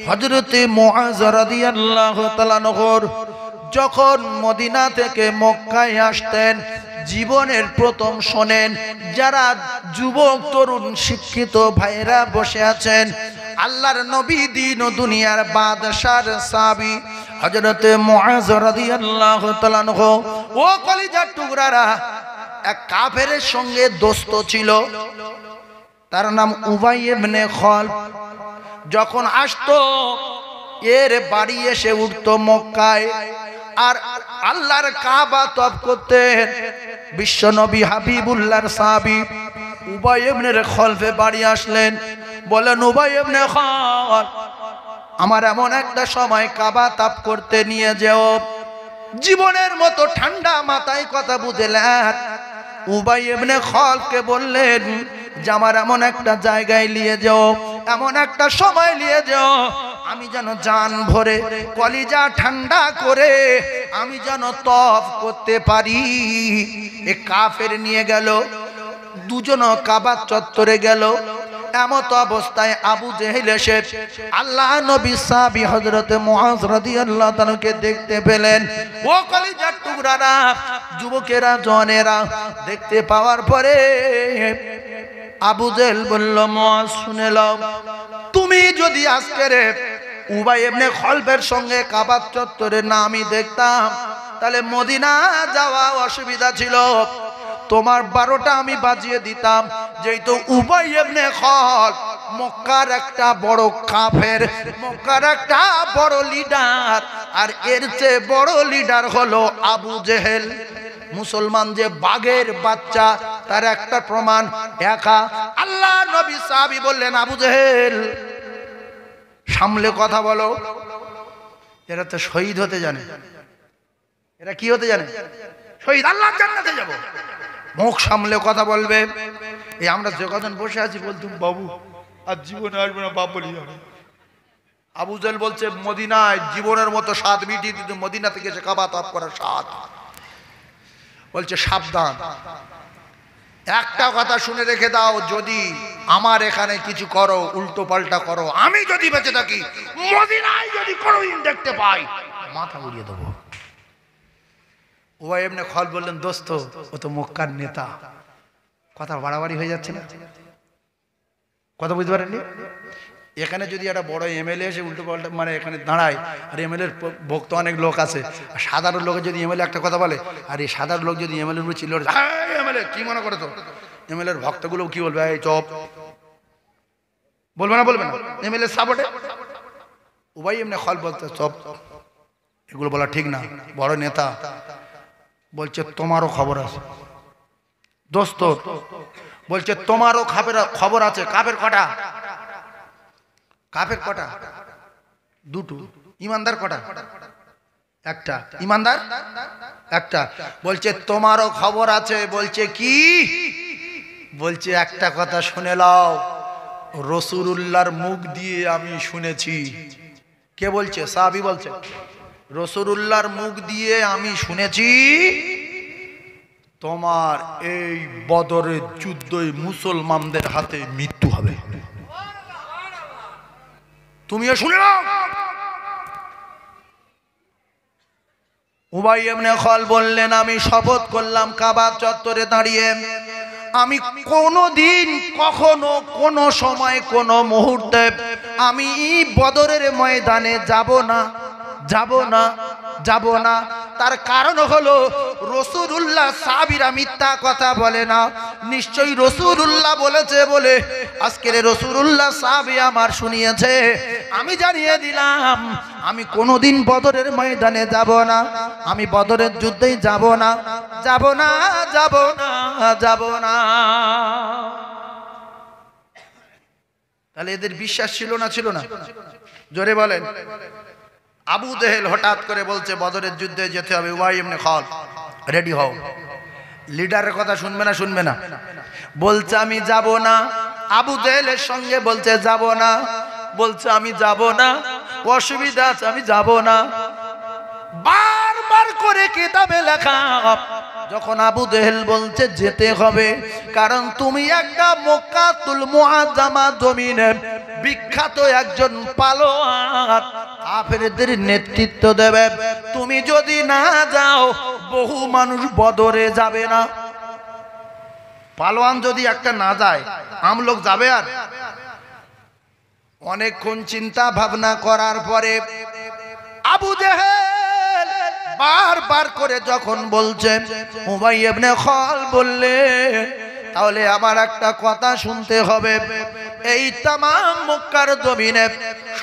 হযরতে মুআয রাদিয়াল্লাহু তাআলা নহর যখন মদিনা থেকে মক্কায় আসতেন, জীবনের প্রথম শোনেন যারা যুবক তরুণ শিক্ষিত ভাইরা বসে আছেন, আল্লাহর নবী দিন ও দুনিয়ার বাদশার সাহাবী হযরতে মুআয রাদিয়াল্লাহু তাআলা নহু ও কলিজার টুকরারা, এক কাফেরের সঙ্গে দোস্ত ছিল, তার নাম উবাই ইবনে খালদ। যখন আসতো এর বাড়ি এসে উঠতো মক্কায়, আর আল্লাহর কাবা তওয়াফ করতেন। বিশ্ব নবী হাবিবুল্লাহর সাহাবী উবাই ইবনে খালদে বাড়ি আসলেন, বলেন উবাই ইবনে খালদ, আমার এমন একটা সময় কাবা তওয়াফ করতে নিয়ে যেও। জীবনের মতো ঠান্ডা মাথায় কথা বুঝলেন। উবাই ইবনে খালদকে বললেন যে আমার এমন একটা জায়গায় নিয়ে যাও, এমন একটা সময় নিয়ে যাও, আমি যেন জান ভরে কলিজা ঠান্ডা করে আমি যেন তওয়াফ করতে পারি। এ কাফের নিয়ে গেল, দুজন কাবা চত্বরে গেল। এমত অবস্থায় আবু জেহেল এসে আল্লাহ নবী সাহাবী হযরতে মুআয রাদিয়াল্লাহু তাআলাকে দেখতে পেলেন। ও কলিজার টুকরারা, যুবকেরা, জওয়ানেরা, দেখতে পাওয়ার পরে আবু জেহেল বলল, মুআয শুনে নাও, তুমি যদি আজকের উবাই ইবনে খালদের সঙ্গে কাবা চত্বরে না আমি দেখতাম, তাহলে মদিনা যাওয়া অসুবিধা ছিল। তোমার 12টা আমি বাজিয়ে দিতাম। যেহেতু উবাই ইবনে খালদ মক্কার একটা বড় কাফের, মক্কার একটা বড় লিডার, আর এর চেয়ে বড় লিডার হলো আবু জেহেল। মুসলমান যে বাঘের বাচ্চা, তার একটা প্রমাণ একা। আল্লাহ নবী সাহাবী বললেন, আবু জেহেল সামলে কথা বলো। এরা তো শহীদ হতে জানে। এরা কি হতে জানে? শহীদ, আল্লাহর জান্নাতে যাব। মুখ সামলে কথা বলবে। এই আমরা যে কজন বসে আছি বলতুম বাবু আর জীবনে আসবে না, বাপ বলি হবে। আবু জেহেল বলছে মদিনায় জীবনের মতো স্বাদ মিটিয়ে দিত, মদিনা থেকে এসে কাবা তওয়াফ করার স্বাদ। বলছে সাবধান, একটা কথা শুনে রেখে দাও, যদি আমার এখানে কিছু করো, উল্টো পাল্টা করো, আমি যদি বেঁচে থাকি, মদিনায় যদি কোনোদিন দেখতে পাই, মাথা উড়িয়ে দেবো। উবাই ইবনে খালদ বললেন, দোস্ত ও তো মক্কার নেতা, কথা বাড়াবাড়ি হয়ে যাচ্ছে না? কথা বুঝতে পারেননি? এখানে যদি একটা বড় এমএলএ এসে উল্টো পাল্টা মানে এখানে দাঁড়ায়, আর এমএলএর ভক্ত অনেক লোক আছে, আর সাধারণ লোকে যদি এমএলএ একটা কথা বলে, আর এই সাধারণ লোক যদি এমএলএর উপর চিল্লো, এমএলএ কি মনে করে, তো এমএলএর ভক্তগুলো কি বলবে? এই চপ বলবে না, বলবে না এমএলএ সাপোর্টে। উবাই ইবনে খালদ বলতে, চপ, এগুলো বলা ঠিক না, বড় নেতা। বলছে তোমারও খবর আছে দোস্ত, বলছে তোমারও খবর আছে। কাফের কটা? কাফের কটা? দুটো। ইমানদার কটা? একটা। ইমানদার একটা। বলছে তোমারও খবর আছে। বলছে কি? বলছে একটা কথা শুনে নাও, রাসূলুল্লাহর মুখ দিয়ে আমি শুনেছি। কে বলছে? সাহাবী বলছে, রাসূলুল্লাহর মুখ দিয়ে আমি শুনেছি তোমার এই বদরের যুদ্ধে মুসলমানদের হাতে মৃত্যু হবে। তুমিও শুনে নাও। উবাই ইবনে খালদ বললেন, আমি শপথ করলাম কাবা চত্বরে দাঁড়িয়ে, আমি কোনোদিন কখনো কোনো সময় কোনো মুহূর্তে আমি বদরের ময়দানে যাব না, যাব না, যাব না। তার কারণ হলো রাসূলুল্লাহ সাহাবীরা মিথ্যা কথা বলে না, নিশ্চয়ই রাসূলুল্লাহ বলেছে বলে আজকের রাসূলুল্লাহ সাহাবী আমার শুনিয়েছে। আমি জানিয়ে দিলাম, আমি কোনোদিন বদরের ময়দানে যাব না, আমি বদরের যুদ্ধেই যাব না, যাব না, যাব না, যাব না। তাহলে এদের বিশ্বাস ছিল না, ছিল না? জোরে বলেন। আবু জেহেল হঠাৎ করে বলছে বদরের যুদ্ধে যেতে হবে। উবাই ইবনে খালদ, রেডি হও। লিডারের কথা শুনবে না, শুনবে না? বলছে আমি যাব না। আবু জেহেলের সঙ্গে বলছে যাব না, বলছে আমি যাব না, অসুবিধা আছে, আমি যাব না। বারবার করে কিতাবে লেখা যখন আবু জেহেল বলছে যেতে হবে, কারণ তুমি একটা মক্কাতুল মুআজ্জামা জমিনে বিখ্যাত একজন পালোয়ান, কাফেরদের নেতৃত্ব দেবে, তুমি যদি না যাও বহু মানুষ বদরে যাবে না। পালোয়ান যদি একটা না যায় আম লোক যাবে? আর অনেকক্ষণ চিন্তা ভাবনা করার পরে আবু জেহেল বারবার করে যখন বলছেন, উমাই ইবনে খালদ বললেন, তাহলে আমার একটা কথা শুনতে হবে, এই তাম মক্কার জমিনে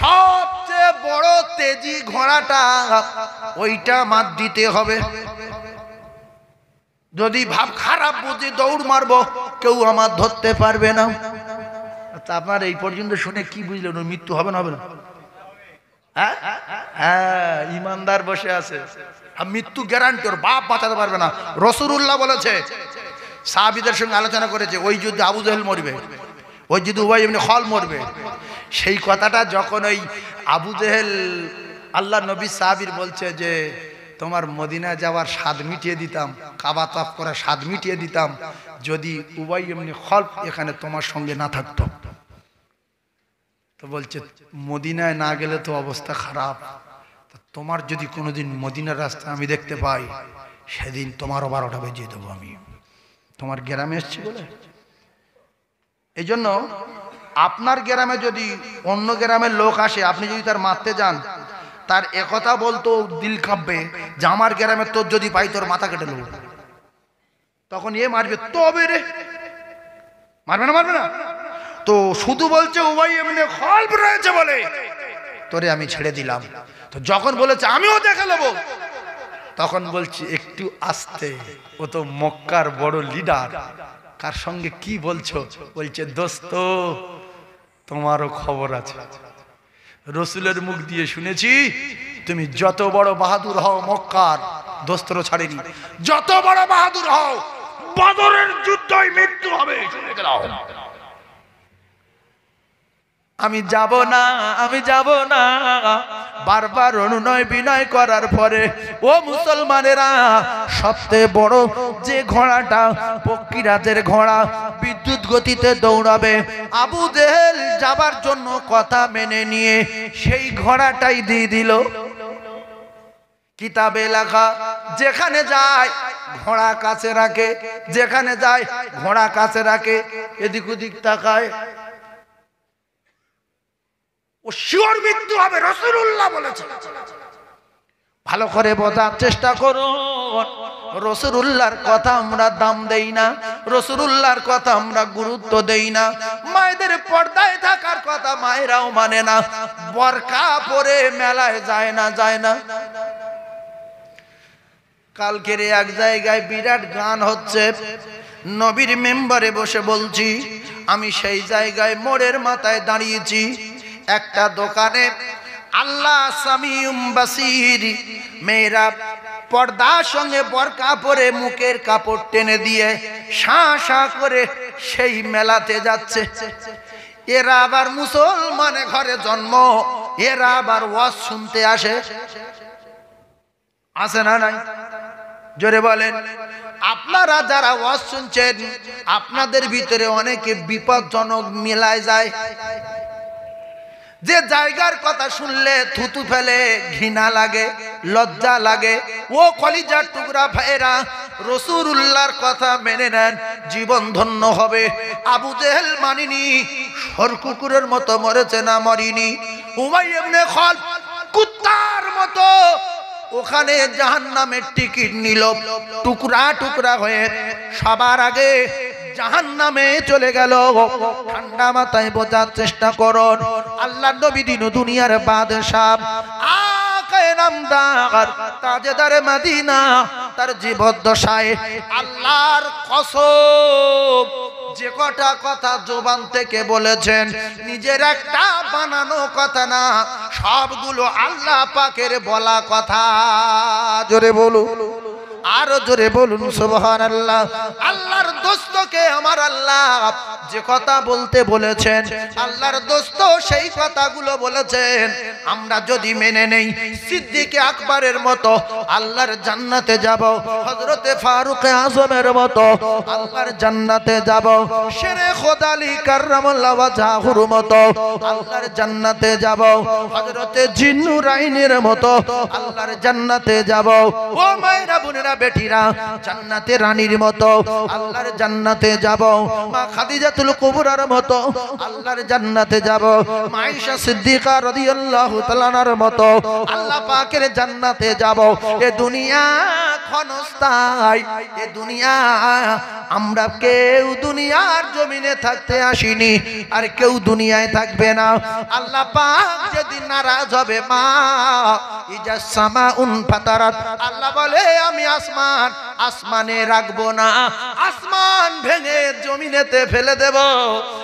সবচেয়ে বড় তেজি ঘোড়াটা ওইটা মাত দিতে হবে। যদি ভাব খারাপ বুঝি দৌড় মারবো, কেউ আমার ধরতে পারবে না। আচ্ছা, আপনার এই পর্যন্ত শুনে কি বুঝলেন? ওর মৃত্যু হবে না হবে না? হ্যাঁ, ইমানদার বসে আছে, মৃত্যু গ্যারান্টি, ওর বাপ বাঁচাতে পারবে না। রাসূলুল্লাহ বলেছে, সাহাবীদের সঙ্গে আলোচনা করেছে, ওই যুদ্ধে আবু জেহেল মরবে, ওই যুদ্ধে উবাই ইবনে খালদ মরবে। সেই কথাটা যখন ওই আবু জেহেল আল্লাহ নবী সাহাবীর বলছে যে তোমার মদিনা যাওয়ার স্বাদ মিটিয়ে দিতাম, কাবা তাফ করার স্বাদ মিটিয়ে দিতাম, যদি উবাই ইবনে খালদ এখানে তোমার সঙ্গে না থাকতো। তো বলছে মদিনায় না গেলে তো অবস্থা খারাপ, তোমার যদি কোনোদিন মদিনার রাস্তা আমি দেখতে পাই, সেদিন তোমারও 12টা বেজে দেবো আমি, তোমার গ্রামে এসছি বলে। এই জন্য আপনার গ্রামে যদি অন্য গ্রামের লোক আসে, আপনি যদি তার মারতে যান, তার একথা বলতো দিল কাঁপবে যে আমার গ্রামে তোর যদি পাই তোর মাথা কেটে নেব। তখন এ মারবে, তবে রে মারবে না, মারবে না তো, শুধু বলছে উবাই ইবনে খালদ রয়েছে বলে তোরে আমি ছেড়ে দিলাম। তো যখন বলেছে আমিও দেখে নেব, তখন বলছি একটু আস্তে, ও তো মক্কার বড় লিডার, কার সঙ্গে কি বলছো? বলছে দোস্ত তোমারও খবর আছে, রসুলের মুখ দিয়ে শুনেছি তুমি যত বড় বাহাদুর হও মক্কার, দোস্তরও ছাড়েনি, যত বড় বাহাদুর হও বদরের যুদ্ধই মৃত্যু হবে, শুনে গেলাম। আমি যাব না, আমি যাব না। বারবার অনুনয় বিনয় করার পরে, ও মুসলমানেরা, সবচেয়ে বড় যে ঘোড়াটা পক্ষীরাজের ঘোড়া, বিদ্যুৎ গতিতে দৌড়াবে, আবু জেহেল যাবার জন্য কথা মেনে নিয়ে সেই ঘোড়াটাই দিয়ে দিল। কিতাবে লেখা, যেখানে যায় ঘোড়া কাছে রাখে, যেখানে যায় ঘোড়া কাছে রাখে, এদিক ওদিক তাকায়, ও শিওর মৃত্যু হবে, রাসূলুল্লাহ বলেছে। ভালো করে বোঝার চেষ্টা করুন, রাসূলুল্লাহর কথা আমরা দাম দেই না, রাসূলুল্লাহর কথা আমরা গুরুত্ব দেই না। মায়েদের পর্দায় থাকার কথা মায়েরাও মানে না, বোরকা পরে মেলায় যায় না, যায় না। কালকের এক জায়গায় বিরাট গান হচ্ছে, নবীর মেম্বারে বসে বলছি, আমি সেই জায়গায় মোড়ের মাথায় দাঁড়িয়েছি, একটা দোকানে আল্লাহ সামিউম বাসির, মেয়েরা পর্দার সঙ্গে বোরকা পরে মুখের কাপড় টেনে দিয়ে শাঁ শাঁ করে সেই মেলাতে যাচ্ছে। এরা আবার মুসলমানের ঘরে জন্ম, এরা আবার ওয়াজ শুনতে আসে, আসে না? নাই? জোরে বলেন। আপনারা যারা ওয়াজ শুনছেন, আপনাদের ভিতরে অনেকে বিপজ্জনক মেলায় যায়, যে জায়গার কথা শুনলে থুতু ফেলে, ঘৃণা লাগে, লজ্জা লাগে। ও কলিজার টুকরা ভাইরা, রাসূলুল্লাহর কথা মেনে নেন, জীবন ধন্য হবে। আবু জেহেল মানিনি, সরকুকুরের মতো মরেছে না? মরিনি। উমাই ইবনে খালদ কুত্তার মতো ওখানে জাহান্নামের টিকিট নিল, টুকরা টুকরা হয়ে সবার আগে জাহান্নামে চলে গেল। ঠান্ডা মাথায় বোঝার চেষ্টা করুন, আল্লাহর নবী দিন দুনিয়ার বাদশাহ, আকায়ে নামদার, তাজেদারে মদিনা, তার জীবদ্দশায় আল্লাহর কসম যে কটা কথা জবান থেকে বলেছেন, নিজের একটা বানানো কথা না, সবগুলো আল্লাহ পাকের বলা কথা। জোরে বলুন, আরো জোরে বলুন সুবহানাল্লাহ। আল্লাহর দোস্ত দোস্তকে আমার আল্লাহ যে কথা বলতে বলেছেন, আল্লাহর দোস্ত সেই কথাগুলো বলেছেন, আমরা যদি মেনে নেই সিদ্দিক আকবরের মতো আল্লাহর জান্নাতে যাব, হযরতে ফারুক আযমের মতো আল্লাহর জান্নাতে যাব, শেরে খোদা আলী কাররামাল্লাহু ওয়াজহুর মতো আল্লাহর জান্নাতে যাব, হযরতে জিন্নুরাইনের মতো আল্লাহর জান্নাতে যাব। ও মায়েরা, বোনেরা, বেটিরা, জান্নাতে রানীর মতো আল্লাহর জান্নাতে যাব, মা খাদিজাতুল কুবরার মতো আল্লাহর জান্নাতে যাব, মা আয়েশা সিদ্দিকা রাদিয়াল্লাহু তাআলা আনহার মতো আল্লাহ পাকের জান্নাতে যাব। এ দুনিয়া ক্ষণস্থায়ী, এ দুনিয়া আমরা কেউ দুনিয়ার জমিনে থাকতে আসিনি, আর কেউ দুনিয়ায় থাকবে না। আল্লাহ পাক যেদিন নারাজ হবে, মা ইজা সামাউন ফাতারাত, আল্লাহ বলে আমি আসমানে রাখবো না, আসমান ভেঙে জমিনেতে ফেলে দেব।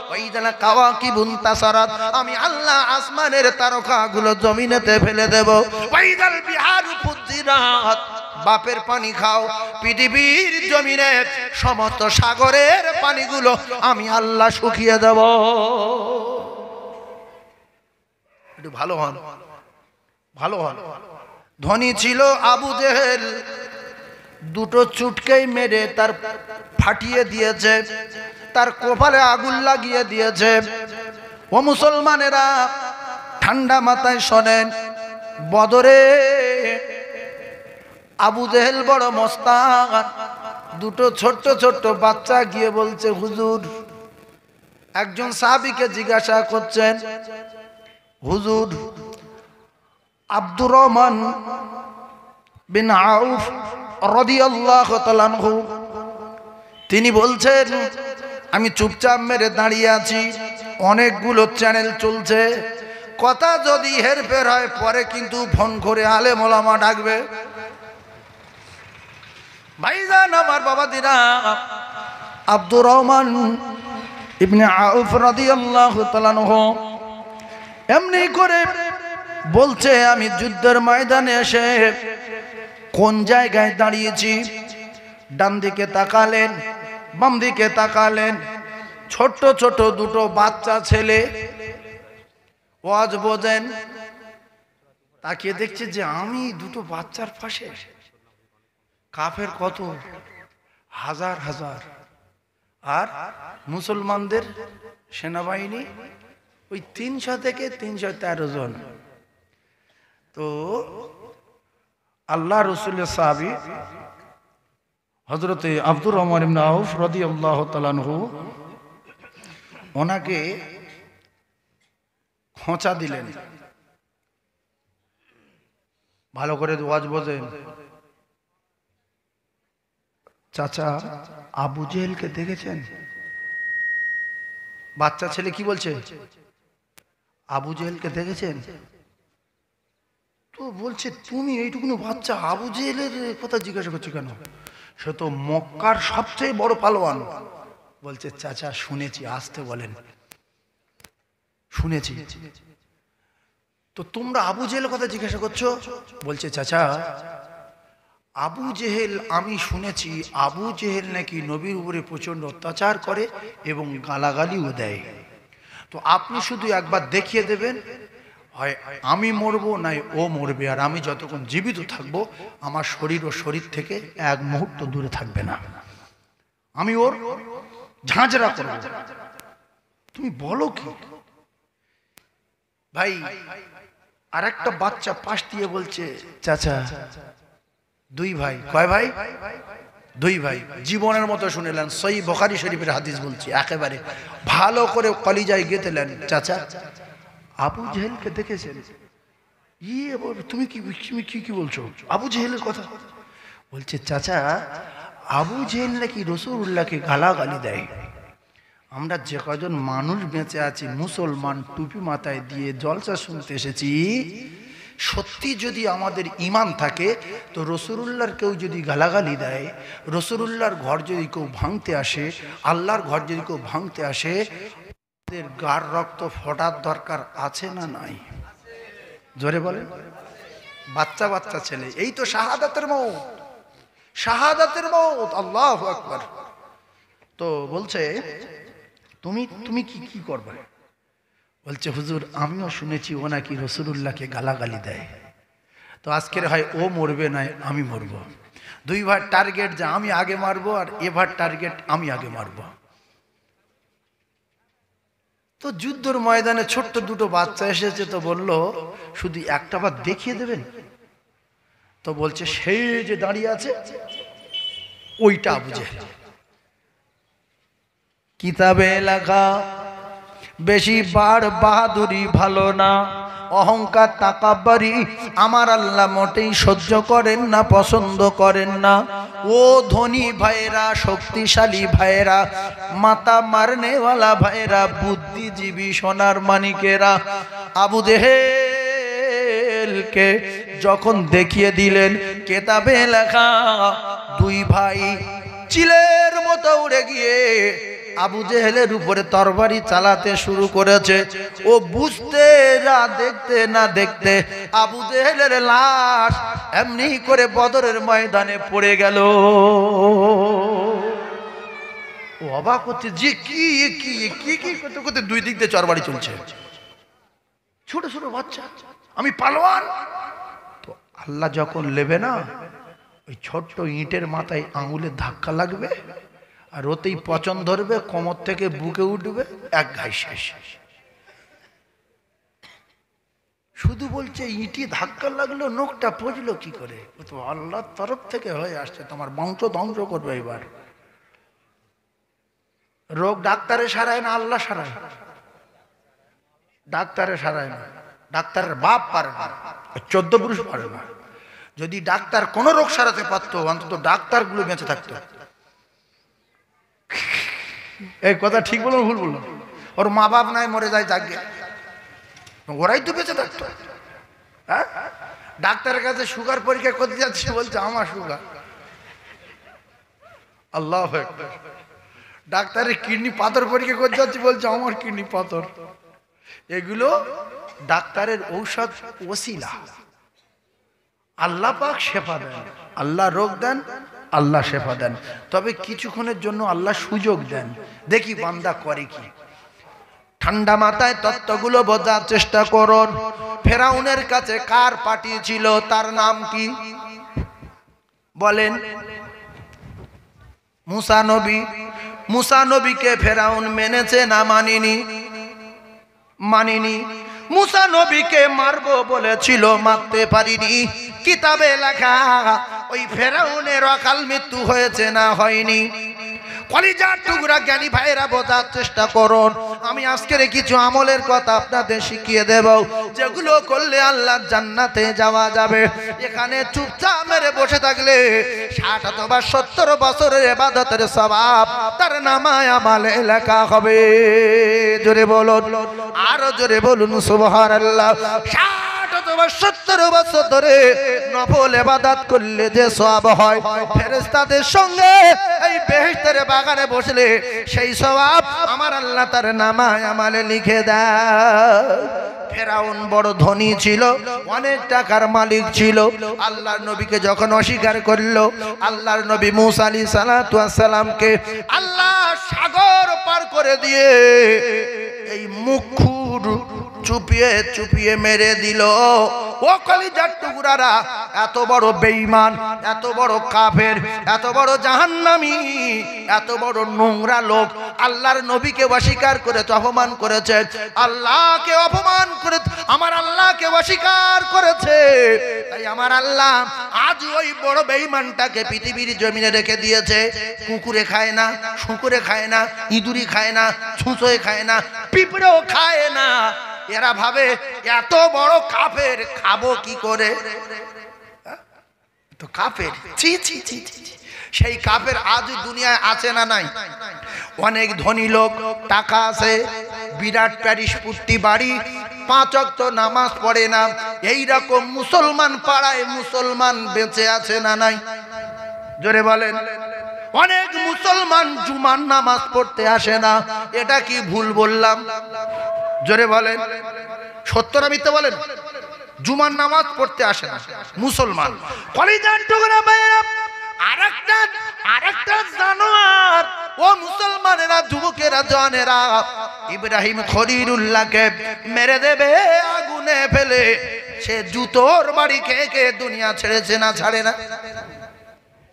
ওয়াইদাল কাওয়াকিবুন তাসারাত, আমি আল্লাহ আসমানের তারকাগুলো জমিনেতে ফেলে দেব। ওয়াইদাল বিহারু ফুজ্জিরাত, বাপের পানি খাও, পৃথিবীর জমিনে সমস্ত সাগরের পানিগুলো আমি আল্লাহ শুকিয়ে দেব। একটু ভালো হন, ভালো হন। ধনী ছিল আবু জেহেল, দুটো চুটকেই মেরে তার ফাটিয়ে দিয়েছে, তার কপালে আগুন লাগিয়ে দিয়েছে। ও মুসলমানেরা, ঠান্ডা মাথায় শোনেন, বদরে আবু জেহেল বড় মস্তান, দুটো ছোট্ট ছোট্ট বাচ্চা গিয়ে বলছে হুজুর, একজন সাহাবীকে জিজ্ঞাসা করছেন, হুজুর আব্দুর রহমান বিন আউফ রাদিয়াল্লাহু তাআলা আনহু, তিনি বলছেন আমি চুপচাপ মেরে দাঁড়িয়ে আছি, অনেকগুলো চ্যানেল চলছে, কথা যদি হেরফের হয় পরে কিন্তু ফোন করে আলেম ওলামা ডাকবে। ভাইজান আমার বাবাদিরা, আব্দুর রহমান ইবনে আউফ রাদিয়াল্লাহু তাআলা আনহু এমনি করে বলছে আমি যুদ্ধের ময়দানে এসে কোন জায়গায় দাঁড়িয়েছি। ডান দিকে তাকালেন, বাম দিকে তাকালেন, ছোট্ট ছোট দুটো বাচ্চা ছেলে ওয়াজ বোঝেন, তাকিয়ে দেখছে যে আমি দুটো বাচ্চার পাশে, কাফের কত হাজার হাজার, আর মুসলমানদের সেনাবাহিনী ওই 300 থেকে 313 জন। তো আল্লাহ রসুলের সাহাবী হযরতে আব্দুর রহমান ইবনে আউফ রাদিয়াল্লাহু তাআলা আনহু ওনাকে খোঁচা দিলেন। ভালো করে ওয়াজ বোঝেন, চাচা আবু জেহেলকে দেখেছেন? বাচ্চা ছেলে কি বলছে, আবু জেহেলকে দেখেছেন? তো বলছে তুমি এইটুকুনো বাচ্চা আবু জেহেলের কথা জিজ্ঞাসা করছো কেন? সে তো মক্কার সবচেয়ে বড় পালোয়ান। বলছে চাচা শুনেছি, আসতে বলেন, শুনেছি। তো তোমরা আবু জেহেলের কথা জিজ্ঞাসা করছো? বলছে চাচা আবু জেহেল, আমি শুনেছি আবু জেহেল নাকি নবীর উপরে প্রচন্ড অত্যাচার করে এবং গালাগালিও দেয়। তো আপনি শুধু একবার দেখিয়ে দেবেন, হয় আমি মরবো নাই ও মরবে, আর আমি যতক্ষণ জীবিত থাকবো আমার শরীর ও শরীর থেকে এক মুহূর্ত দূরে থাকবে না, আমি ওর ঝাঁঝরা করব। তুমি বলো কি ভাই? আর একটা বাচ্চা পাশ দিয়ে বলছে চাচা দুই ভাই। কয় ভাই? দুই ভাই। জীবনের মতো শুনেলেন, সহিহ বুখারী শরীফের হাদিস বলছি, একেবারে ভালো করে কলিজায় গেঁথেলেন। চাচা আবু জেহেলকে দেখেছেন? তুমি কি বলছো আবু জেহেলের কথা? বলছে চাচা আবু জেহেল নাকি রাসূলুল্লাহকে গালাগালি দেয়। আমরা যে কজন মানুষ বেঁচে আছি মুসলমান, টুপি মাথায় দিয়ে জলসা শুনতে এসেছি, সত্যি যদি আমাদের ঈমান থাকে তো রাসূলুল্লাহর কেউ যদি গালাগালি দেয়, রাসূলুল্লাহর ঘর যদি কেউ ভাঙতে আসে, আল্লাহর ঘর যদি কেউ ভাঙতে আসে, আমাদের গার রক্ত ফোটার দরকার আছে না নাই? জোরে বলে। বাচ্চা বাচ্চা ছেলে, এই তো শাহাদাতের মওত, শাহাদাতের মওত। আল্লাহু আকবার। তো বলছে তুমি তুমি কি কি করবে? বলছে হুজুর আমিও শুনেছি ও নাকি রাসূলুল্লাহকে গালাগালি দেয়, তো আজকের হয় ও মরবে না আমি মরব, দুই ভাই টার্গেট যে আমি আগে মারবো আর এবার টার্গেট আমি আগে মারবো। তো যুদ্ধের ময়দানে ছোট্ট দুটো বাচ্চা এসেছে, তো বলল শুধু একটা বার দেখিয়ে দেবেন? তো বলছে সেই যে দাঁড়িয়ে আছে ওইটা আবু জেহেল। কিতাবে লেখা বেশি বার বাহাদুরি ভালো না, অহংকার তাকাব্বুরি আমার আল্লাহ মোটেই সহ্য করেন না, পছন্দ করেন না। ও ধনী ভাইরা, শক্তিশালী ভাইরা, মাতা মারনেওয়ালা ভাইরা, বুদ্ধিজীবী সোনার মানিকেরা, আবু জেহেলকে যখন দেখিয়ে দিলেন কিতাবে লেখা, দুই ভাই চিলের মতো উড়ে গিয়ে আবু জেহেলের উপরে তরবারি চালাতে শুরু করেছে। ও বুঝতে না দেখতে না দেখতে আবু জেহেলের লাশ এমনি করে বদরের ময়দানে পড়ে গেল। ও অবাক হচ্ছে যে কি কি কি কি করতে করতে দুই দিক দিয়ে তরবারি চলছে, ছোট ছোট বাচ্চা, আমি পালোয়ান। তো আল্লাহ যখন নেবে না, ওই ছোট্ট ইটের মাথায় আঙুলে ধাক্কা লাগবে আর ওতেই পচন ধরবে, কোমর থেকে বুকে উঠবে, এক ঘাই শেষ। শুধু বলছে ইটি ধাক্কা লাগলো, নখটা পচলো কি করে? ও তো আল্লাহর তরফ থেকে হয়ে আসছে, তোমার বংশ ধ্বংস করবে। এবার রোগ ডাক্তারে সারায় না, আল্লাহ সারায়। ডাক্তারে সারায় না, ডাক্তারের বাপ পারে না, 14 পুরুষ পারে না। যদি ডাক্তার কোন রোগ সারাতে পারতো, অন্তত ডাক্তারগুলো বেঁচে থাকতো। এই কথা ঠিক বলুন ভুল বলুন? ওর মা বাপ নাই, মরে যায়, যাকে ওরাই তো বেঁচে থাকতো। হ্যাঁ, ডাক্তারের কাছে সুগার পরীক্ষা করতে যাচ্ছে, বলছে আমার সুগার। আল্লাহু আকবার। ডাক্তারের কিডনি পাথর পরীক্ষা করতে যাচ্ছে, বলছে আমার কিডনি পাথর। এগুলো ডাক্তারের ঔষধ ওসিলা। আল্লাহ পাক শেফা দেন, আল্লাহ রোগ দেন, আল্লাহ শেফা দেন, তবে কিছুক্ষণের জন্য আল্লাহ সুযোগ দেন, দেখি বান্দা করে কি। ঠান্ডা মাথায় তত্ত্বগুলো বোঝার চেষ্টা করুন। ফেরাউনের কাছে কার পাঠিয়েছিল, তার নাম কি বলেন? মুসা নবী। মুসা নবীকে ফেরাউন মেনেছে না মানিনি? মানিনি। মুসা নবীকে মারবো বলেছিল, মারতে পারিনি। কিতাবে লেখা ওই ফেরাউনের অকাল মৃত্যু হয়েছে না হয়নি? কলিজার টুকরা জ্ঞানী ভাইরা বোঝার চেষ্টা করুন। আমি আজকের কিছু আমলের কথা আপনাদের শিখিয়ে দেব, যেগুলো করলে আল্লাহর জান্নাতে যাওয়া যাবে। এখানে চুপচাপ মেরে বসে থাকলে 60 অথবা 70 বছরের ইবাদতের সওয়াব তার নামায় আমলে লেখা হবে। জোরে বলুন, আরো জোরে বলুন সুবহানাল্লাহ। 60 অথবা 70 বছর ধরে নফল ইবাদত করলে যে সওয়াব হয়, ফেরেশতাদের সঙ্গে এই বেহেশতের বাগানে বসলে সেই সওয়াব আমার আল্লাহ তার নামায় আমলে লিখে দেয়। ফেরাউন বড় ধনী ছিল, অনেক টাকার মালিক ছিল। আল্লাহর নবীকে যখন অস্বীকার করলো, আল্লাহর নবী মূসা আলাইহিস সালাতু ওয়াস সালামকে আল্লাহ সাগর পার করে দিয়ে এই মুখুর চুপিয়ে চুপিয়ে মেরে দিল। ও কলিজার টুকরারা, এত বড় বেঈমান, এত বড় কাফের, এত বড় জাহান্নামী, এত বড় নোংরা লোক আল্লাহর নবীকে অস্বীকার করে অপমান করেছে, আল্লাহকে অপমান করে আমার আল্লাহকে অস্বীকার করেছে। তাই আমার আল্লাহ আজ ওই বড় বেঈমানটাকে পৃথিবীর জমিনে রেখে দিয়েছে। কুকুরে খায় না, শুকুরে খায় না, ইঁদুরি খায় না, ছুঁচোয় খায় না, পিঁপড়েও খায় না। এরা ভাবে এত বড় কাফের, খাবো কি করে? তো কাফের, ছি ছি ছি ছি। সেই কাফের আজ দুনিয়ায় আছে না নাই? অনেক ধনী লোক, টাকা আছে, বিরাট প্যারিস পূর্তি বাড়ি, 5 ওয়াক্ত নামাজ পড়ে না। এই রকম মুসলমান পাড়ায় মুসলমান বেঁচে আছে না নাই? জোরে বলেন। অনেক মুসলমান জুমার নামাজ পড়তে আসে না। এটা কি ভুল বললাম? জোরে বলেন। সত্য না মিথ্যা বলেন? জুমার নামাজ পড়তে আসে না মুসলমান। কলিজার টুকরা ভাইরা, আরেকটা জানোয়ার ও মুসলমানেরা, যুবকেরা, জওয়ানেরা, ইব্রাহিম খলিলুল্লাহকে মেরে দেবে আগুনে ফেলে। সে জুতোর বাড়ি খেয়ে খেয়ে দুনিয়া ছেড়েছে না ছাড়ে না?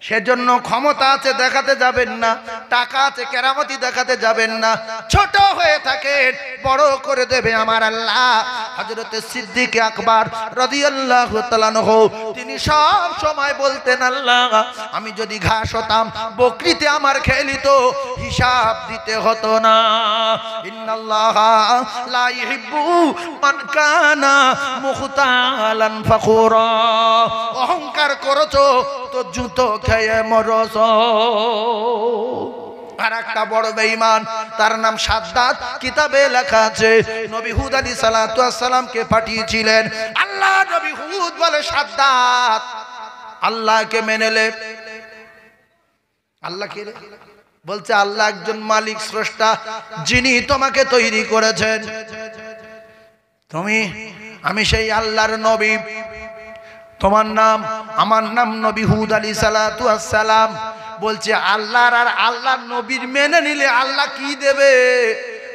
সেজন্য ক্ষমতা আছে দেখাতে যাবেন না, টাকা আছে কেরামতি দেখাতে যাবেন না। ছোট হয়ে থাকে বড় করে দেবে আমার আল্লাহ। হযরত সিদ্দিক আকবর রাদিয়াল্লাহু তাআলা আনহু তিনি সব সময় বলতেন, আল্লাহ আমি যদি ঘাস হতাম, বকরিতে আমার খেয়ে নিত, হিসাব দিতে হতো না। ইন্নাল্লাহা লা ইহিব্বু মান কানা মুখতালান ফাখুরা। অহংকার করেছো তো জুতো খেয়ে মরছ। আর একটা বড় বেঈমান, তার নাম সাদ্দাত, কিতাবে লেখা আছে নবী হুদ আলাইহিস সালাতু ওয়াস সালামকে পাঠিয়েছিলেন। আল্লাহ নবী হুদ বলে, সাদ্দাত আল্লাহকে মেনে নে। আল্লাহ কে রে? বলছে আল্লাহ একজন মালিক স্রষ্টা, যিনি তোমাকে তৈরি করেছেন। আমি সেই আল্লাহর নবী, তোমার নাম, আমার নাম নবী হুদ আলাইহিস সালাতু ওয়াস সালাম। বলছে আল্লাহর আর আল্লাহর নবীর মেনে নিলে আল্লাহ কি দেবে?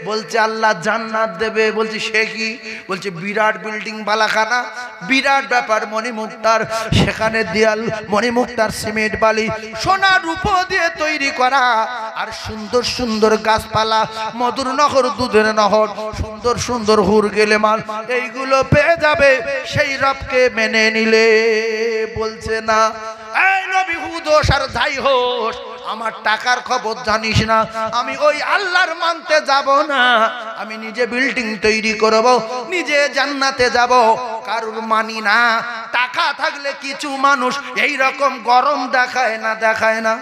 বলছে আল্লাহ জান্নাত দেবে। বলছে সে কি? বলছে বিরাট বিল্ডিং বালাখানা, বিরাট ব্যাপার, মণিমুক্তার, সেখানে দেয়াল মণিমুক্তার সিমেন্ট বালি সোনা রূপো দিয়ে তৈরি করা, আর সুন্দর সুন্দর গাছপালা, মধুর নহর, দুধের নহর, সুন্দর সুন্দর হুর গেলেমান, এইগুলো পেয়ে যাবে সেই রবকে মেনে নিলে। বলছে না, এই নবী হুদ হোস আর যাই হোস, আমার টাকার খবর জানিস না, আমি ওই আল্লাহর মানতে যাব না। আমি নিজে বিল্ডিং তৈরি করব, নিজে জান্নাতে যাব, কারুর মানি না। টাকা থাকলে কিছু মানুষ এই রকম গরম দেখায় না, দেখায় না।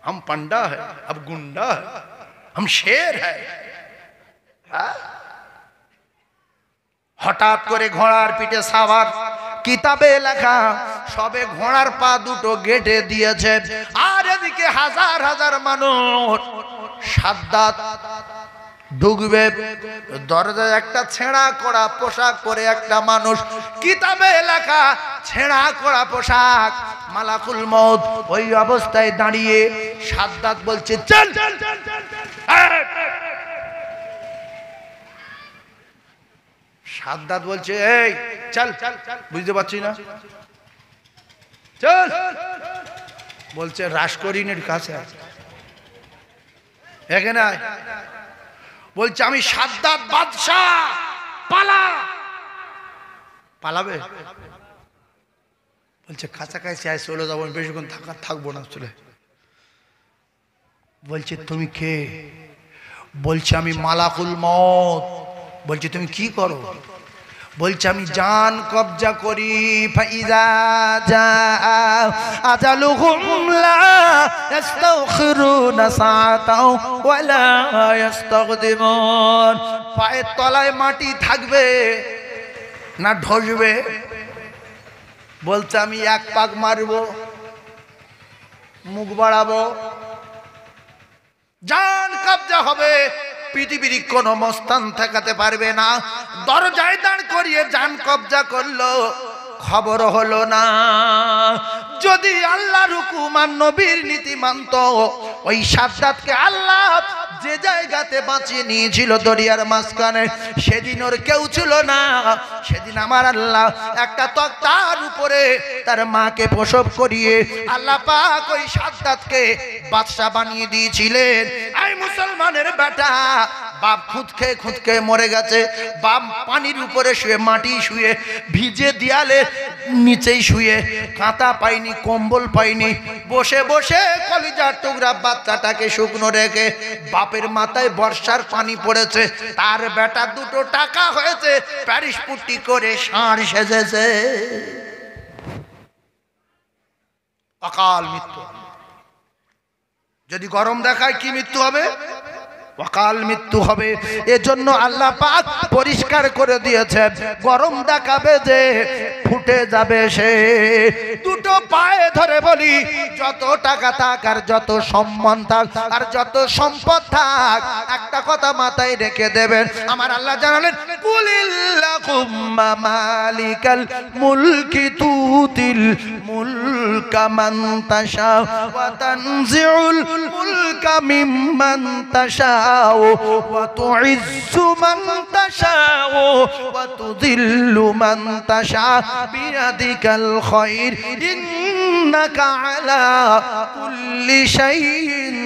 हम पंडा है, अब गुंडा है, हम शेर है। হঠাৎ করে ঘোড়ার পিঠে সাওয়ার, কিতাবে লেখা সবে ঘোড়ার পা দুটো গেটে দিয়েছে, আর এদিকে হাজার হাজার মানুষ। সাদ্দাত ঢুকবে, দরজায় একটা ছেঁড়া করা পোশাক পরে একটা মানুষ, কিতাবে লেখা ছেঁড়া করা পোশাক, মালাকুল মউত ওই অবস্থায় দাঁড়িয়ে। সাদ্দাত বলছে চল। সাদ্দাত বলছে এই চল, বুঝতে পারছি না, চল। বলছে রাসকরিনের কাছে এখানে আয়। বলছে আমি সাদ্দাত বাদশাহ, পালা। পালাবে? বলছে কাছাকাছি আয়, চলে যাবো, বেশিক্ষণ থাকবো না, চলে। বলছে তুমি কে? বলছে আমি মালাকুল মউত। বলছে তুমি কি করো? বলছে আমি জান কবজা করি। ফাইজা জা আজালুহুম লা ইস্তাগফিরুনা সাআতাও ওয়া লা ইস্তাগদিমুন। পায়ের তলায় মাটি থাকবে না ঢসবে? বলছে আমি এক পাক মারবো, মুখ বাড়াবো, জান কবজা হবে, পৃথিবীর কোন মস্তান ঠেকাতে পারবে না। দরজায় দাঁড় করিয়ে জান কবজা করলো, খবর হলো না। যদি আল্লাহর হুকুম আর নবীর নীতি মানত, ওই সাদ্দাতকে আল্লাহ যে জায়গাতে বাঁচিয়ে নিয়েছিল দরিয়ার মাঝখানে, সেদিন ওর কেউ ছিল না। সেদিন আমার আল্লাহ একটা তক্তার উপরে তার মাকে প্রসব করিয়ে আল্লাহ পাক ওই সাদ্দাতকে বাদশা বানিয়ে দিয়েছিলেন। এই মুসলমানের বেটা, বাপ খুঁতকে মরে গেছে, বাপ পানির উপরে শুয়ে, মাটি শুয়ে, ভিজে দেয়ালে নিচেই শুয়ে, কাঁথা পাইনি, কম্বল পাইনি, বসে বসে কলিজার টুকরা বাচ্চাটাকে শুকনো রেখে, বাপের মাথায় বর্ষার পানি পড়েছে, তার বেটা দুটো টাকা হয়েছে, প্যারিস পুট্টি করে ষাঁড় সেজেছে। অকাল মৃত্যু। যদি গরম দেখায় কি মৃত্যু হবে? অকাল মৃত্যু হবে। এজন্য আল্লাহ পাক পরিষ্কার করে দিয়েছেন, গরম দেখাবে যে ফুটে যাবে সে। দুটো পায়ে ধরে বলি, যত টাকা থাক আর যত সম্মান থাক আর যত সম্পদ থাক, একটা কথা মাথায় রেখে দেবেন, আমার আল্লাহ জানালেন কুলিল্লাহুম্মা মালিকাল মুলকি তুতিল মুলকা মান তাশা ওয়া তানজিউল মুলকা মিম্মান তাশা ওয়া তুইজ্জু মান তাশা ওয়া তুযিল্লু মান তাশা বিয়াদিকাল খায়র ইন্নাকা আলা কুল্লি শাইইন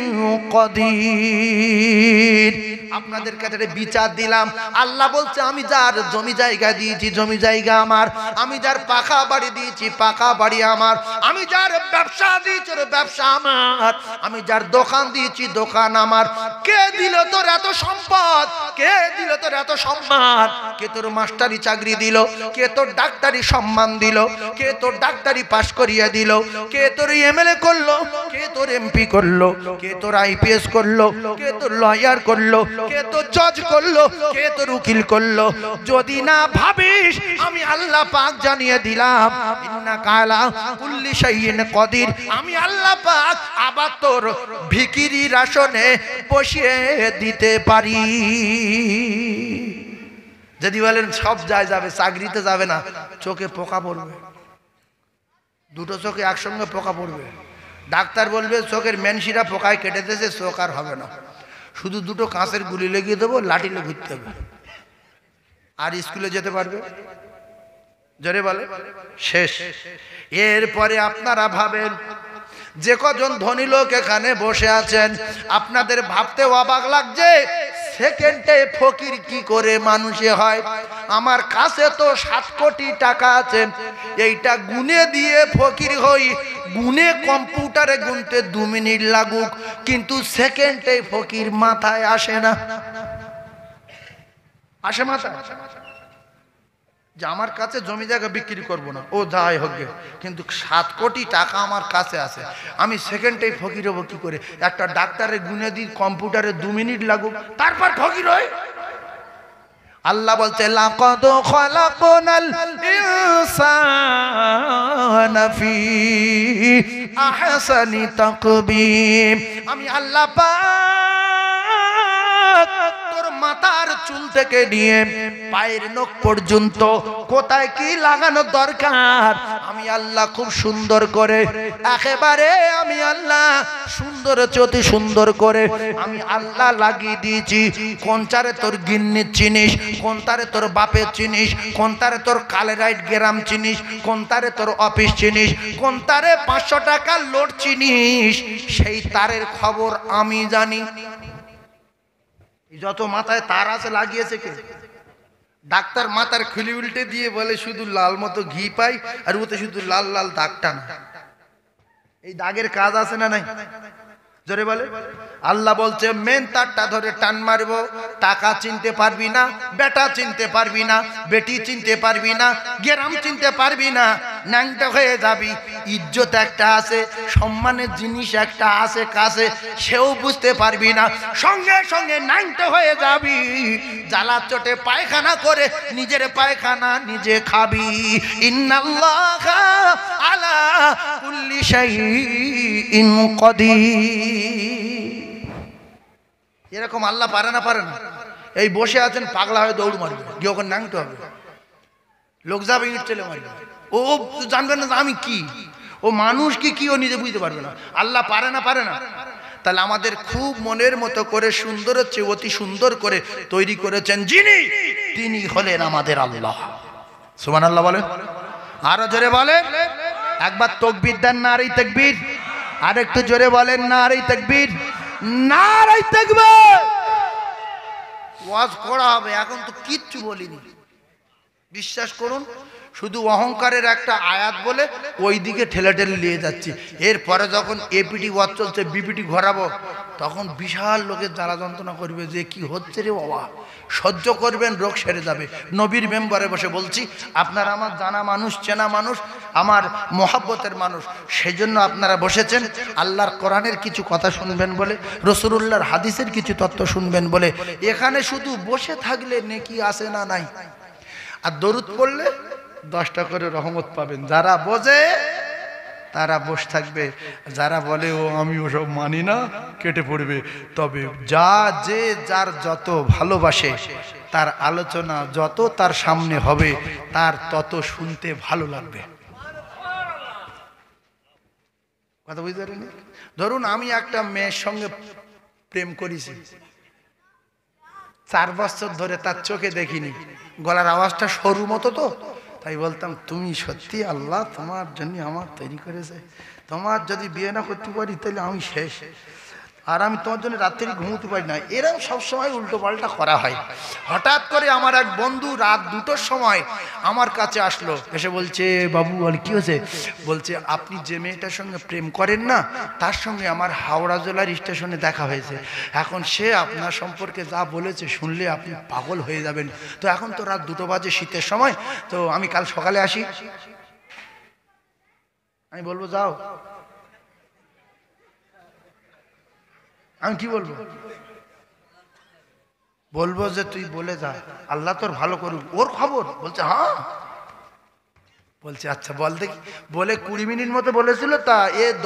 কাদির। আপনাদের কাছে বিচার দিলাম। আল্লাহ বলছে আমি যার জমি জায়গা দিয়েছি জমি জায়গা আমার, আমি যার পাকা বাড়ি দিয়েছি পাকা বাড়ি আমার, আমি যার ব্যবসা দিয়েছি ব্যবসা আমার, আমি যার দোকান দিয়েছি দোকান আমার। কে দিল তোর এত সম্পদ? কে দিল তোর এত সম্মান? কে তোর মাস্টারি চাকরি দিল? কে তোর ডাক্তারি সম্মান দিল? কে তোর ডাক্তারি পাশ করিয়ে দিল? কে তোর এমএলএ করলো? কে তোর এমপি করলো? কে তোর আইপিএস করলো? কে তোর লয়ার করলো? কে তোর জজ করলো? কে তোর উকিল করলো? যদি না ভাবিস আমি আল্লাহ পাক জানিয়ে দিলাম ইন্নাকা আলা কুল্লি শাইইন কাদির। আমি আল্লাহ পাক আবার তোর ভিখিরির আসনে বসিয়ে দিতে পারি। যদি বলেন সব যায় যাবে, চাকরিতে যাবে না, চোখে পোকা পড়বে, দুটো চোখে একসঙ্গে পোকা পড়বে। ডাক্তার বলবে চোখের মেনশিরা পোকায় কেটে দিয়েছে, চোখ আর হবে না, শুধু দুটো কাঁচের গুলি লেগে দেবো, লাঠিলে ঘুরতে হবে, আর স্কুলে যেতে পারবে। জোরে বলে শেষ। এরপরে আপনারা ভাবেন যে কজন ধনী লোক এখানে বসে আছেন, আপনাদের ভাবতে অবাক লাগছে সেকেন্ডে ফকির কি করে মানুষে হয়। আমার কাছে তো 7 কোটি টাকা আছে, এইটা গুনে দিয়ে ফকির হই, গুনে কম্পিউটারে গুনতে 2 মিনিট লাগুক, কিন্তু সেকেন্ডে ফকির মাথায় আসে না। আসে মাথায় যে আমার কাছে জমি জায়গা বিক্রি করব না, ও যাই হোক, কিন্তু 7 কোটি টাকা আমার কাছে আছে, আমি সেকেন্ডেই ফকির হবো কি করে? একটা ডাক্তারে গুনে দিই কম্পিউটারে 2 মিনিট লাগুক, তারপর ফকির হয়। আল্লাহ বলছে লাকাদ খালাকনাল ইনসানা ফি আহসানি তাকবীম। আমি আল্লাহ পাক তোর মাথার চুল থেকে নিয়ে পায়ের নখ পর্যন্ত কোথায় কি লাগানো দরকার আমি আল্লাহ খুব সুন্দর করে, একেবারে আমি আল্লাহ সুন্দর অতি সুন্দর করে আমি আল্লাহ লাগিয়ে দিয়েছি। কোনটারে তোর গিন্নির চিনিস, কোনটারে তোর বাপের চিনিস, কোনটারে তোর কালেরাইট গ্রাম চিনিস, কোনটারে তোর অফিস চিনিস, কোনটারে 500 টাকার লোড চিনিস, সেই তারের খবর আমি জানি। যত মাথায় তার আছে লাগিয়েছে কে? ডাক্তার মাথার খুলি উল্টে দিয়ে বলে শুধু লাল মতো ঘি পাই, আর ওতে শুধু লাল লাল দাগটা না। এই দাগের কাজ আছে না নাই? জোরে বলে। আল্লাহ বলছে মেন তারটা ধরে টান মারবো, টাকা চিনতে পারবি না, বেটা চিনতে পারবি না, বেটি চিনতে পারবি না, গ্রাম চিনতে পারবি না, ন্যাংটা হয়ে যাবি। ইজ্জত একটা আছে, সম্মানের জিনিস একটা আছে কাছে, সেও বুঝতে পারবি না, সঙ্গে সঙ্গে ন্যাংটা হয়ে যাবি। জ্বালা চোটে পায়খানা করে নিজের পায়খানা নিজে খাবি। ইন্নাল্লাহা আলা কুল্লি শাইইন কাদির। এরকম আল্লাহ পারে না? পারে না? এই বসে আছেন পাগলা হয়ে দৌড় মারবে, গিয়ে ওখানে নাংতে হবে, লোক যাবে ইট চলে মারবে, ও জানবে না আমি কি, ও মানুষ কি ও নিজে বুঝতে পারবে না। আল্লাহ পারে না? পারে না? তাহলে আমাদের খুব মনের মতো করে সুন্দর হচ্ছে অতি সুন্দর করে তৈরি করেছেন যিনি, তিনি হলেন আমাদের আল্লাহ। সুবহানাল্লাহ বলেন, আরো জোরে বলেন, একবার তাকবীর দেন, নারে তাকবীর, আর একটু জোরে বলেন নারে তাকবীর, নারে তাকবীর। ওয়াজ করা হবে, এখন তো কিচ্ছু বলিনি, বিশ্বাস করুন, শুধু অহংকারের একটা আয়াত বলে ওই দিকে ঠেলে ঠেলে নিয়ে যাচ্ছি। এরপরে যখন এপিটি ওয়াজ চলছে, বিপিটি ঘোরাবো, তখন বিশাল লোকের জ্বালা যন্ত্রণা করবে যে কি হচ্ছে রে বাবা, সহ্য করবেন, রোগ সেরে যাবে। নবীর মেম্বারে বসে বলছি, আপনারা আমার জানা মানুষ, চেনা মানুষ, আমার মহব্বতের মানুষ, সেই জন্য আপনারা বসেছেন আল্লাহর কোরআনের কিছু কথা শুনবেন বলে, রাসূলুল্লাহর হাদিসের কিছু তত্ত্ব শুনবেন বলে। এখানে শুধু বসে থাকলে নেকি আসে না নাই, আর দরুদ পড়লে 10টা করে রহমত পাবেন। যারা বোঝে তারা বসে থাকবে, যারা বলে ও আমি ওসব মানি না কেটে পড়বে। তবে যে যার যত ভালোবাসে তার আলোচনা যত তার সামনে হবে তার তত শুনতে ভালো লাগবে। কথা বুঝতে পারেন? ধরুন আমি একটা মেয়ের সঙ্গে প্রেম করেছি, 4 বছর ধরে তার চোখে দেখিনি, গলার আওয়াজটা সরু মতো তো, তাই বলতাম তুমি সত্যি আল্লাহ তোমার জন্য আমার তৈরি করেছে, তোমার যদি বিয়ে না করতে পারি তাহলে আমি শেষ, আর আমি তোমার জন্য রাত্রি ঘুমোতে পারি না। এরকম সবসময় উল্টো পাল্টা করা হয়। হঠাৎ করে আমার এক বন্ধু রাত 2টোর সময় আমার কাছে আসলো, এসে বলছে বাবু বল কি হয়েছে? বলছে আপনি যে মেয়েটার সঙ্গে প্রেম করেন না তার সঙ্গে আমার হাওড়া জেলার স্টেশনে দেখা হয়েছে, এখন সে আপনার সম্পর্কে যা বলেছে শুনলে আপনি পাগল হয়ে যাবেন। তো এখন তো রাত 2টো বাজে, শীতের সময়, তো আমি কাল সকালে আসি। আমি বলবো যাও, আমি কি বলবো? বলবো যে তুই বলে যা, আল্লাহ তোর ভালো করুক, ওর খবর। বলছে হ্যাঁ। বলছে আচ্ছা বল দেখি। বলে 20 মিনিট মতো বলেছিল, তা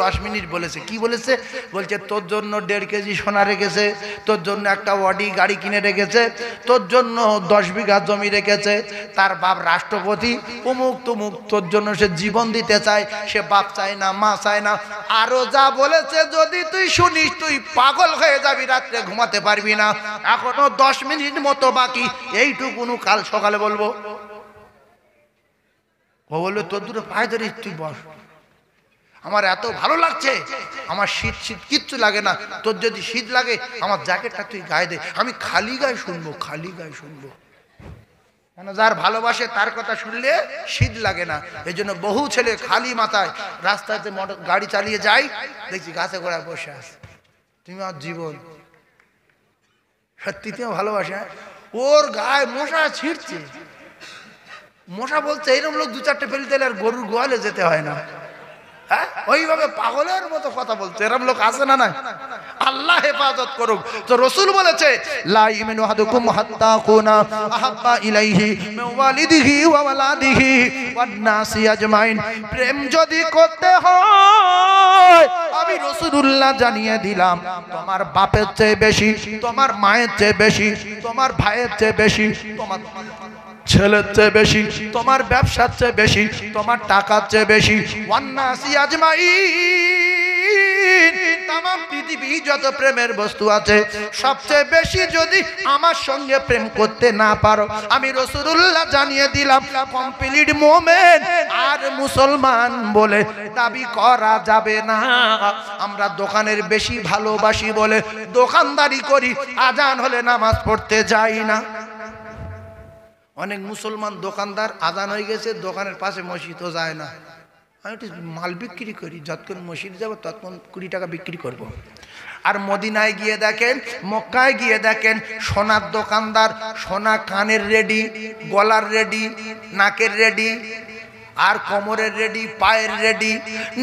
10 মিনিট বলেছে। কি বলেছে? বলছে তোর জন্য 1.5 কেজি সোনা রেখেছে, তোর জন্য একটা অডি গাড়ি কিনে রেখেছে, তোর জন্য 10 বিঘা জমি রেখেছে, তার বাপ রাষ্ট্রপতি, অমুক তমুক, তোর জন্য সে জীবন দিতে চায়, সে বাপ চায় না, মা চায় না, আরো যা বলেছে যদি তুই শুনিস তুই পাগল হয়ে যাবি, রাত্রে ঘুমাতে পারবি না। এখনো 10 মিনিট মতো বাকি, এইটুকুনু কাল সকালে বলবো। ও বললো তোর দুটো পায়ে ধরে তুই বস, আমার এত ভালো লাগছে, আমার শীত শীত কিচ্ছু লাগে না, তোর যদি শীত লাগে আমার জ্যাকেটটা তুই গায়ে দে, আমি খালি গায়ে শুনবো, খালি গায়ে শুনবো। কেন? যার ভালোবাসে তার কথা শুনলে শীত লাগে না। এই জন্য বহু ছেলে খালি মাথায় রাস্তাতে মোটর গাড়ি চালিয়ে যায়, দেখছি গাছে গোড়ায় বসে আছে। তুমি আমার জীবন, সত্যি তুমি ভালোবাসে। ওর গায়ে মশা ছিঁড়ছে, মশা বলছে এইরকম লোক 2-4টে ফেলে দিলে আর গরুর গোয়ালে যেতে হয় না। হ্যাঁ, ওইভাবে পাগলের মতো কথা বলছে, এরকম লোক আছে না? না, আল্লাহ হেফাজত করুক। তো রাসূল বলেছে লা ইমিনু আহাদুকুম হাত্তা কুনা আহাব্বা ইলাইহি মিন ওয়ালিদিহি ওয়া ওয়ালাদিহি ওয়ান নাসি আজমাইন। প্রেম যদি করতে হয় আমি রাসূলুল্লাহ জানিয়ে দিলাম, তোমার বাপের চেয়ে বেশি, তোমার মায়ের চেয়ে বেশি, তোমার ভাইয়ের চেয়ে বেশি, তোমার ছেলের চেয়ে বেশি, তোমার ব্যবসার চেয়ে বেশি, তোমার টাকার চেয়ে বেশি, ওয়ান্নাসি আজমাইন, তামাম পৃথিবী যত প্রেমের বস্তু আছে সবচেয়ে বেশি যদি আমার সঙ্গে প্রেম করতে না পারো আমি রাসূলুল্লাহ জানিয়ে দিলাম কমপ্লিট মুমিন আর মুসলমান বলে দাবি করা যাবে না। আমরা দোকানের বেশি ভালোবাসি বলে দোকানদারি করি, আজান হলে নামাজ পড়তে যাই না। অনেক মুসলমান দোকানদার, আজান হয়ে গেছে দোকানের পাশে মসজিদও যায় না, আমি একটু মাল বিক্রি করি, যতক্ষণ মসজিদ যাবো ততক্ষণ 20 টাকা বিক্রি করব। আর মদিনায় গিয়ে দেখেন, মক্কায় গিয়ে দেখেন, সোনার দোকানদার, সোনা কানের রেডি, গলার রেডি, নাকের রেডি, আর কোমরের রেডি, পায়ের রেডি,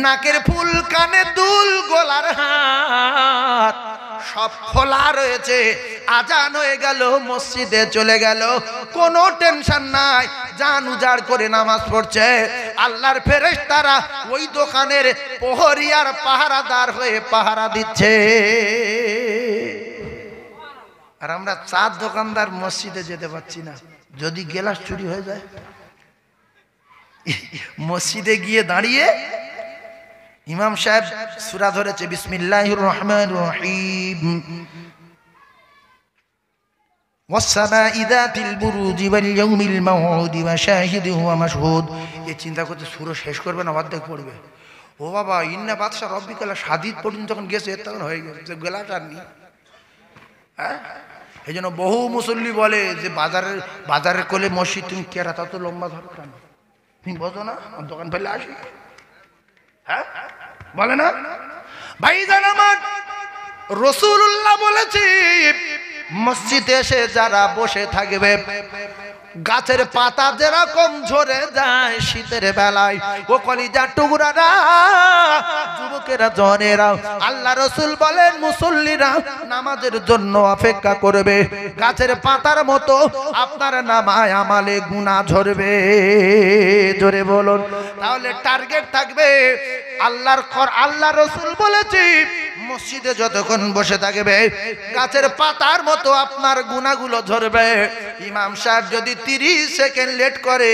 নাকের ফুল, কানের দুল, গলার হার সব খোলা রয়েছে। আজান হয়ে গেল, মসজিদে চলে গেল, কোনো টেনশন নাই, জান উজাড় করে নামাজ পড়ছে। আল্লাহর ফেরেশতারা ওই দোকানের প্রহরী আর পাহারাদার হয়ে পাহারা দিচ্ছে। আর আমরা 4 দোকানদার মসজিদে যেতে পারছি না, যদি গ্লাস চুরি হয়ে যায়। মসজিদে গিয়ে দাঁড়িয়ে ইমাম সাহেব সূরা ধরেছে বিসমিল্লাহির রহমানির রহিম, ওয়াসসামাই যাতিল বুরুজি ওয়াল ইয়াউমিল মাউউদি ওয়া শাহিদিন ওয়া মাশহুদ। এই চিন্তা করতে সূরা শেষ করবে না, অর্ধেক পড়বে। ও বাবা, ইন্না বাদশা রব্বিকাল শাদীদ পর্যন্ত যখন গেছে তখন হয়ে গেছে, গলাটা নেই। হ্যাঁ, এই জন্য বহু মুসল্লি বলে যে বাজারের কোলে মসজিদ, তুমি কেরা তত লম্বা ধরো কেন? তুমি বোঝো না দোকান ফেলে আসি? হ্যাঁ, বলে না ভাইজান আমার? রাসূলুল্লাহ বলেছে মসজিদে এসে যারা বসে থাকবে গাছের পাতা যেরকম ঝরে যায় শীতের বেলায়, ও কলিজার টুকরারা, যুবকেরা, জনেরা, আল্লাহ রাসূল বলেন মুসল্লিরা নামাজের জন্য অপেক্ষা করবে, গাছের পাতার মতো আপনার নামায় আমালে গুনাহ ঝরবে। জোরে বলুন। তাহলে টার্গেট থাকবে আল্লাহ রাসূল বলেছি মসজিদে যতক্ষণ বসে থাকবে গাছের পাতার মতো আপনার গুনাহগুলো ঝরবে। ইমাম সাহেব যদি 30 সেকেন্ড লেট করে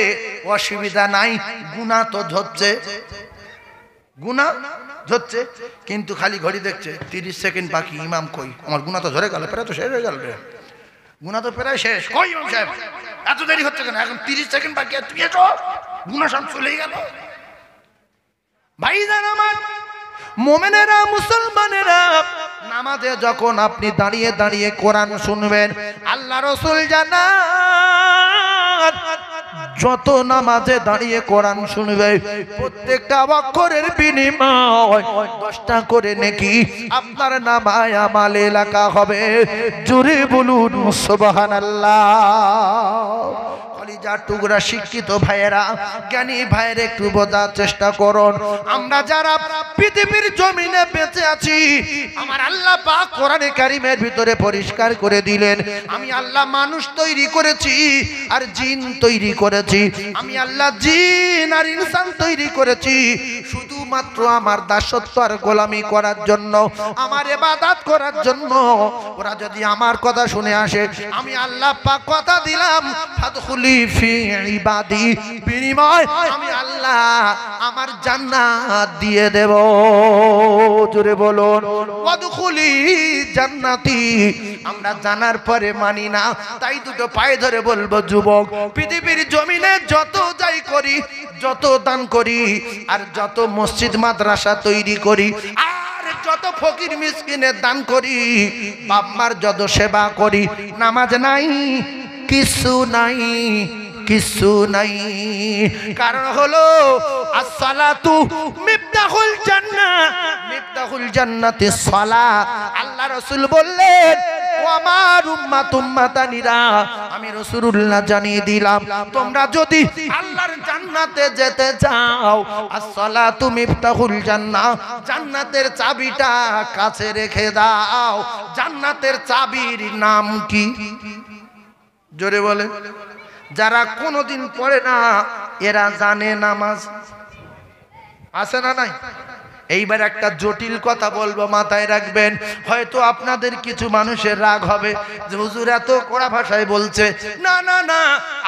অসুবিধা নাই, গুনাহ তো ঝরছে, গুনাহ ঝরছে, কিন্তু খালি ঘড়ি দেখছে 30 সেকেন্ড বাকি, ইমাম কই, আমার গুনাহ তো ঝরে গেল, প্রায় তো শেষ হয়ে গেল রে, গুনাহ তো প্রায় শেষ, কই ইমাম সাহেব এত দেরি হচ্ছে কেন, এখন 30 সেকেন্ড বাকি, আর তুই এসো, গুনাহ সব চলেই গেল। ভাইজান আমার, মুমিনেরা, মুসলমানেরা, নামাজে যখন আপনি দাঁড়িয়ে দাঁড়িয়ে কোরআন শুনবেন, আল্লাহ রাসূল জানান যত নামাজে দাঁড়িয়ে কোরআন শুনবে প্রত্যেকটা অক্ষরের বিনিময় 10টা করে নেকি আপনার নামায় আমালে লেখা হবে। জোরে বলুন সুবহানাল্লাহ। কলিজার টুকরা শিক্ষিত ভাইয়েরা, জ্ঞানী ভাইয়ের একটু বোঝার চেষ্টা করুন। আমরা যারা পৃথিবীর জমিনে বেঁচে আছি, আমার আল্লাহ পাক কোরআনে কারীমের ভিতরে পরিষ্কার করে দিলেন, আমি আল্লাহ মানুষ তৈরি করেছি আর জিন তৈরি করেছি, আমি আল্লাহ জিন আর ইনসান তৈরি করেছি শুধুমাত্র আমার দাসত্ব আর গোলামি করার জন্য, আমার ইবাদত করার জন্য। ওরা যদি আমার কথা শুনে আসে, আমি আল্লাহ পাক কথা দিলাম ফাদখুলি ফি ইবাদি, বিনিময় আমি আল্লাহ আমার জান্নাত দিয়ে দেব। জোরে বলুন ওয়াদখুলি জান্নাতি। আমরা জানার পরে মানি না, তাই দুটো পায়ে ধরে বলবো, যুবক, পৃথিবীর জমিনে যত যাই করি, যত দান করি, আর যত মসজিদ মাদ্রাসা তৈরি করি, আর যত ফকির মিসকিনের দান করি, বাপ মার যত সেবা করি, নামাজ নাই, কিছু নাই, কিছু নাই। কারণ হলো আসসালাতু মিফতাহুল জান্নাহ, মিফতাহুল জান্নাতিস সালাত। আল্লাহ রাসূল বললেন, ও আমার উম্মাত উম্মাতানিরা, আমি রাসূলুল্লাহ জানিয়ে দিলাম, তোমরা যদি আল্লাহর জান্নাতে যেতে চাও, আসসালাতু মিফতাহুল জান্নাহ, জান্নাতের চাবিটা কাছে রেখে দাও। জান্নাতের চাবির নাম কি? জোরে বলে। যারা কোনোদিন পড়ে না এরা জানে নামাজ আছে না নাই? এইবার একটা জটিল কথা বলবো, মাথায় রাখবেন। হয়তো আপনাদের কিছু মানুষের রাগ হবে যে হুজুর এত কড়া ভাষায় বলছে। না না না,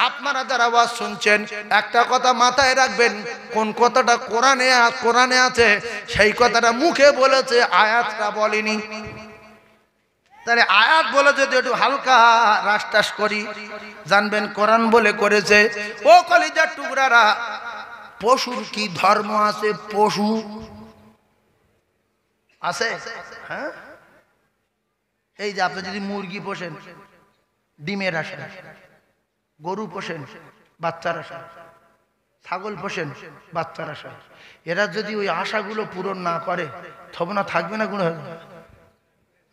আপনারা যারা ওয়াজ শুনছেন একটা কথা মাথায় রাখবেন, কোন কথাটা কোরআনে আছে সেই কথাটা মুখে বলেছে, আয়াতটা বলেনি। তাহলে আয়াত বলে যদি একটু হালকা রাসটাস করি, জানবেন কোরআন বলে করেছে। ও কলিজার টুকরারা, পশুর কি ধর্ম আছে? পশু আছে, হ্যাঁ? এই যে আপনি যদি মুরগি পোষেন, ডিমের আশা, গরু পোষেন, বাচ্চার আশা, ছাগল পোষেন, বাচ্চার আশা, এরা যদি ওই আশাগুলো পূরণ না করে তবে না থাকবে না, গুণ হবে।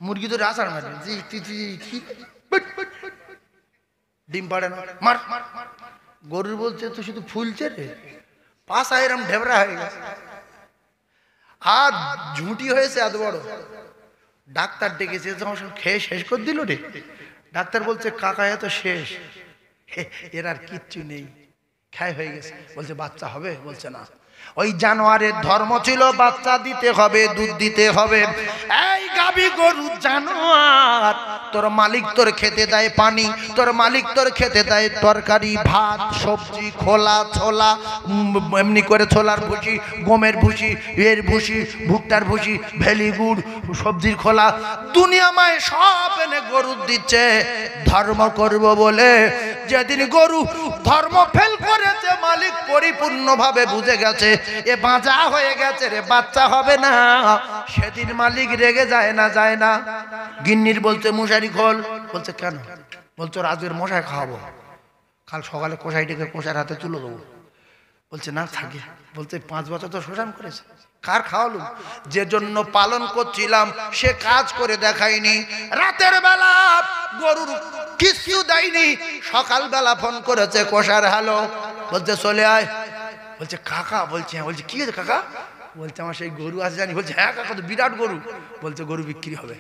মুরগি তো আসার মারে ডিম পাড়ে না, মার। গরুর বলছে তো শুধু ফুলছে রে, পাশা এরম ঢেবরা হয়ে গেছে, আর ঝুঁটি হয়েছে এত বড়। ডাক্তার ডেকেছে, যখন সব খেয়ে শেষ করে দিল রে, ডাক্তার বলছে কাকা এত শেষ, এর আর কিচ্ছু নেই, খায় হয়ে গেছে। বলছে বাচ্চা হবে? বলছে না। ওই জানোয়ারের ধর্ম ছিল বাচ্চা দিতে হবে, দুধ দিতে হবে। এই গাবি গরু জানোয়ার, তোর মালিক তোর খেতে দেয় পানি, তোর মালিক তোর খেতে দেয় তরকারি, ভাত, সবজি, খোলা, ছোলা, এমনি করে ছোলার ভুসি, গমের ভুসি, এর ভুসি, ভুট্টার ভুসি, ভেলি গুড়, সবজির খোলা, দুনিয়া মায় সব এনে গরু দিচ্ছে ধর্ম করব বলে। যেদিন গরু ধর্ম ফেল করেছে, মালিক পরিপূর্ণভাবে বুঝে গেছে এ বাঁচা হয়ে গেছে রে, বাচ্চা হবে না, সেদিন মালিক রেগে যায় না? যায় না? গিন্নির বলছে মশারি খোল, বলছে কেন? বলছো আজকের মশাই খাওয়াবো, কাল সকালে কষাইটাকে কষার হাতে তুলে দেবো। বলছে না থাকে। বলছে 5 বছর তো শ্মশান করেছে, কার খাওয়ালো? যে জন্য পালন করছিলাম সে কাজ করে দেখায়নি। রাতের বেলা গরুর কিছু দেয়নি, সকাল বেলা ফোন করেছে কষার হ্যালো, বলছে চলে আয়। বলছে কাকা, বলছে হ্যাঁ। বলছে কি হয়েছে কাকা? বলছে আমার সেই গরু আছে জানি। বলছে হ্যাঁ কাকা, তো বিরাট গরু। বলছে গরু বিক্রি হবে।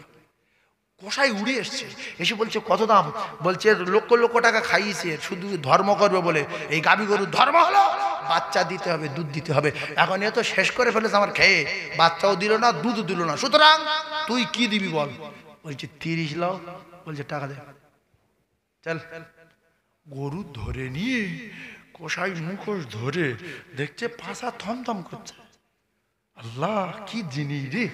কষাই উড়ে এসছে, এসে বলছে কত দাম? বলছে লক্ষ লক্ষ টাকা খাইয়েছে, শুধু ধর্ম করবে বলে। এই গাভী গরুর ধর্ম হলো বাচ্চা দিতে হবে, দুধ দিতে হবে। এখন এ তো শেষ করে ফেলেছে আমার খেয়ে, বাচ্চাও দিল না, দুধও দিল না, সুতরাং তুই কি দিবি বল? বলছে 30 লাও। বলছে টাকা দে, চল। গরু ধরে নিয়ে কষাই মুখোশ ধরে দেখছে পাছা থমথম করছে। আল্লাহ কি জিনিস রে!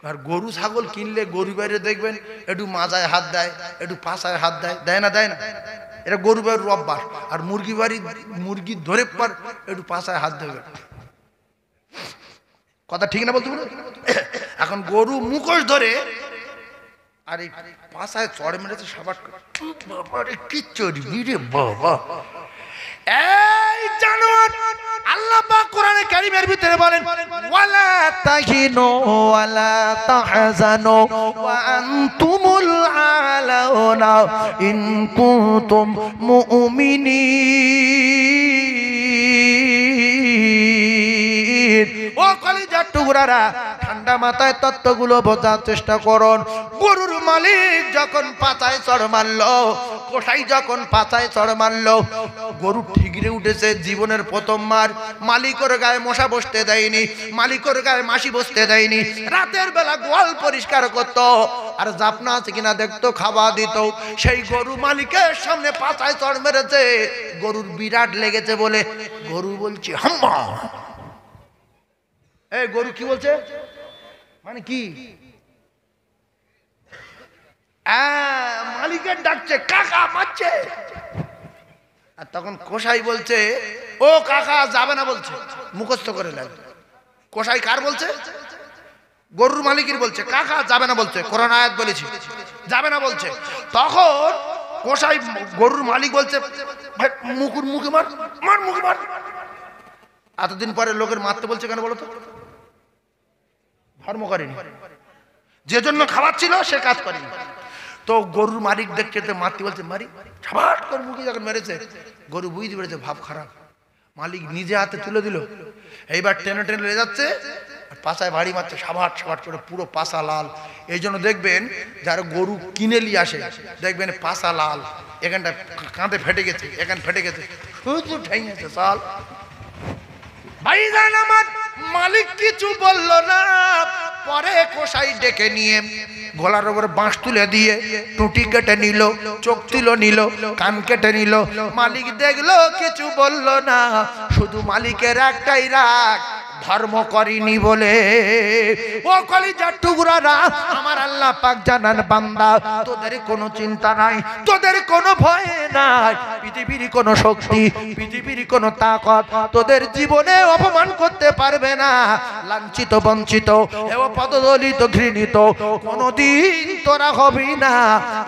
আর গরু ছাগল কিনলে গরু বাইরে দেখবেন একটু মাজায় হাত দেয়, একটু পাছায় হাত দেয়, দেয় না? দেয় না? এটা গরু বাড়ির অভ্যাস। আর মুরগি বাড়ি মুরগি ধরে পর একটু পাছায় হাত দেবে। কথা ঠিক না বলতে বলো? এখন গরু মুখোশ ধরে আর এই পাছায় চড় মেরেছে সাবাট করে। কি চড়বি রে বাবা! এই জানোয়ার! আল্লাহ পাক কোরআনে কারীমের ভিতরে বলেন ওয়ালা তাহিনু ওয়ালা তাহজানু ওয়া আনতুমুল আলাউনা ইন কুনতুম মুমিনিন। ও কলিজার টুকরারা, ঠান্ডা মাথায় তত্ত্বগুলো বোঝার চেষ্টা করুন। গরুর মালিক যখন পাতায় চড় মারলো, কষাই যখন পাতায় চড় মারলো, গরু ঠিকরে উঠেছে। জীবনের প্রথম মার। মালিকের গায়ে মশা বসতে দেয়নি, মালিকের গায়ে মাছি বসতে দেয়নি। রাতের বেলা গোয়াল পরিষ্কার করত, আর জাপনা আছে কিনা দেখতো, খাওয়া দিত। সেই গরু মালিকের সামনে পাতায় চড় মেরেছে। গরুর বিরাট লেগেছে বলে গরু বলছে হাম্মা। এই গরু কি বলছে? মানে কি? মালিকের ডাকছে, কাকা মারছে। আর তখন কষাই বলছে ও কাকা যাবে না, বলছে মুখস্থ করে নেন। কষাই কার বলছে? গরুর মালিকের বলছে কাকা যাবে না বলছে, কোরআন আয়াত বলেছি যাবে না বলছে। তখন কষাই গরুর মালিক বলছে ভাই মুকুর মুখে মার, মার মুখে মার। এতদিন পরে লোকের মারতে বলছে কেন বলো তো? ধর্ম করেনি, যে জন্য খাওয়াচ্ছিল সে কাজ করেনি। তো গরুর মালিক দেখছে তো মারতে বলছে, মারি সাবাট করে মুখে যখন মেরেছে, গরু বুঝতে পেরেছে ভাব খারাপ। মালিক নিজে হাতে তুলে দিল। এইবার টেনে টেনে লে যাচ্ছে, আর পাছায় বাড়ি মারছে সাবাট সাবাট করে, পুরো পাছা লাল। এই জন্য দেখবেন যারা গরু কিনে নিয়ে আসে দেখবেন পাছা লাল, এখানটা কাঁধে ফেটে গেছে, এখানে ফেটে গেছে, শুধু ঠেঙেছে সাল। ভাইজান আমার, মালিক কিছু বলল না। পরে কষাই ডেকে নিয়ে গলার উপর বাঁশ তুলে দিয়ে টুটি কেটে নিল, চোখ তুলো নিল, কান কেটে নিল। মালিক দেখলো কিছু বলল না, শুধু মালিকের একটাই রাগ, ধর্ম করিনি বলে। ও কলিজার টুকরারা, আমার আল্লাহ পাক জানান বান্দা, তোদের কোনো চিন্তা নাই, তোদের কোনো ভয় নাই। পৃথিবীর কোনো শক্তি, পৃথিবীর কোনো তাকত তোদের জীবনে অপমান করতে পারবে না। লাঞ্ছিত বঞ্চিত এবং পদদলিত ঘৃণিত কোনদিন তোরা হবি না।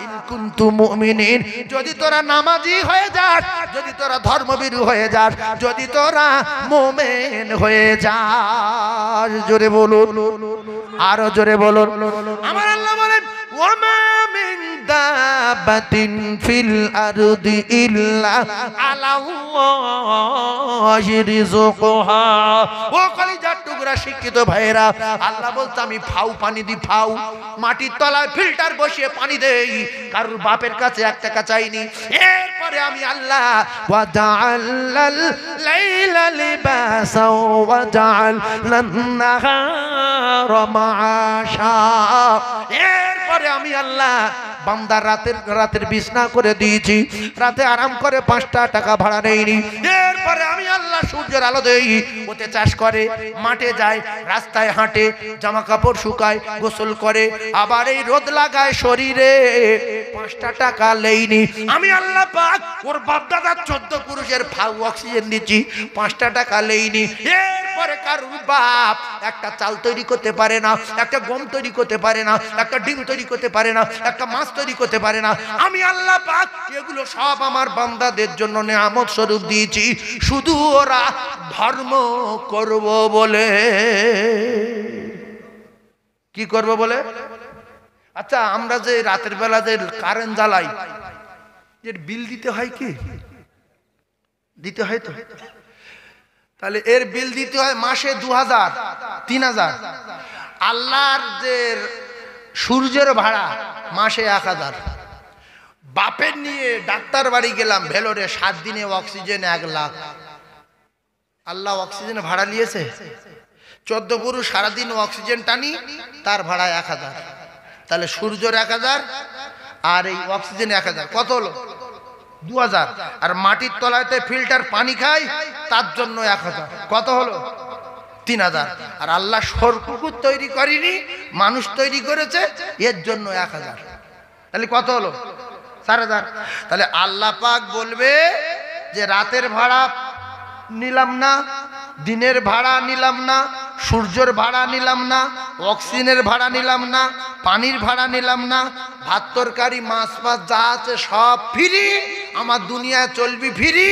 ইন কুনতুম মুমিনিন, যদি তোরা নামাজি হয়ে যাস, যদি তোরা ধর্মভীরু হয়ে যাস, যদি তোরা মুমিন হয়ে যাস। জোরে বলুন, আরো জোরে বলুন। আমার আল্লাহ বলেন ওয়ামা মিন দাবাতিন ফিল আরদি ইল্লা আলাল্লাহি রিজকুহা। ও কলিজার টুকরা শিক্ষিত ভাইরা, আল্লাহ বলতে আমি ফাউ পানি দি, ফাউ মাটির তলায় ফিল্টার বসিয়ে পানি দেই, কারোর বাপের কাছে 1 টাকা চাইনি। এরপরে আমি আল্লাহ ওয়া জাআলাল লাইলা লিবাসা ওয়া জাআলান নাহারা মাআশা। এরপরে আমি আল্লাহ বান্দা রাতের বিছনা করে দিয়েছি, রাতে আরাম করে 5টা টাকা ভাড়া নেইনি। এরপরে আমি আল্লাহ সূর্যের আলো দেই, ওতে চাষ করে, মাঠে যায়, রাস্তায় হাঁটে, জামা কাপড় শুকায়, গোসল করে, আবার এই রোদ লাগায় শরীরে, 5টা টাকা লেইনি। আমি আল্লাহ পাক ওর বাপ দাদার 14 পুরুষের ফাউ অক্সিজেন দিচ্ছি, 5টা টাকা লেইনি। এরপরে কারুর বাপ একটা চাল তৈরি করতে পারে না, একটা গম তৈরি করতে পারে না, একটা ডিম তৈরি করতে পারে না, একটা মাছ তৈরি করতে পারে না। আমি আল্লাহ পাক এগুলো সব আমার বান্দাদের জন্য নেয়ামত স্বরূপ দিয়েছি, শুধু ওরা ধর্ম করব বলে। কি করব বলে? আচ্ছা, আমরা যে রাতের বেলা যে কারেন্ট জ্বালাই, এর বিল দিতে হয় কি? দিতে হয় তো। তাহলে এর বিল দিতে হয় মাসে 2000, 3000। আল্লাহর যে সূর্যের ভাড়া মাসে 1000। বাপের নিয়ে ডাক্তার বাড়ি গেলাম ভেলোরে, 7 দিনে অক্সিজেন 1 লাখ। আল্লাহ অক্সিজেন ভাড়া নিয়েছে। 14 পুরুষ সারাদিন অক্সিজেন টানি, তার ভাড়া 1000। তাহলে সূর্যের 1000 আর এই অক্সিজেন 1000, কত হলো? 2000। আর মাটির তলাতে ফিল্টার পানি খাই, তার জন্য 1000, কত হলো? 3000। আর আল্লাহ সরকুকুর তৈরি করেনি, মানুষ তৈরি করেছে, এর জন্য 1000। তাহলে কত হলো? 4000। তাহলে আল্লাহ পাক বলবে যে রাতের ভাড়া নিলাম না, দিনের ভাড়া নিলাম না, সূর্যের ভাড়া নিলাম না, অক্সিজেনের ভাড়া নিলাম না, পানির ভাড়া নিলাম না, ভাত তরকারি মাছ মাছ যা আছে সব ফ্রি। আমার দুনিয়ায় চলবি ফ্রি,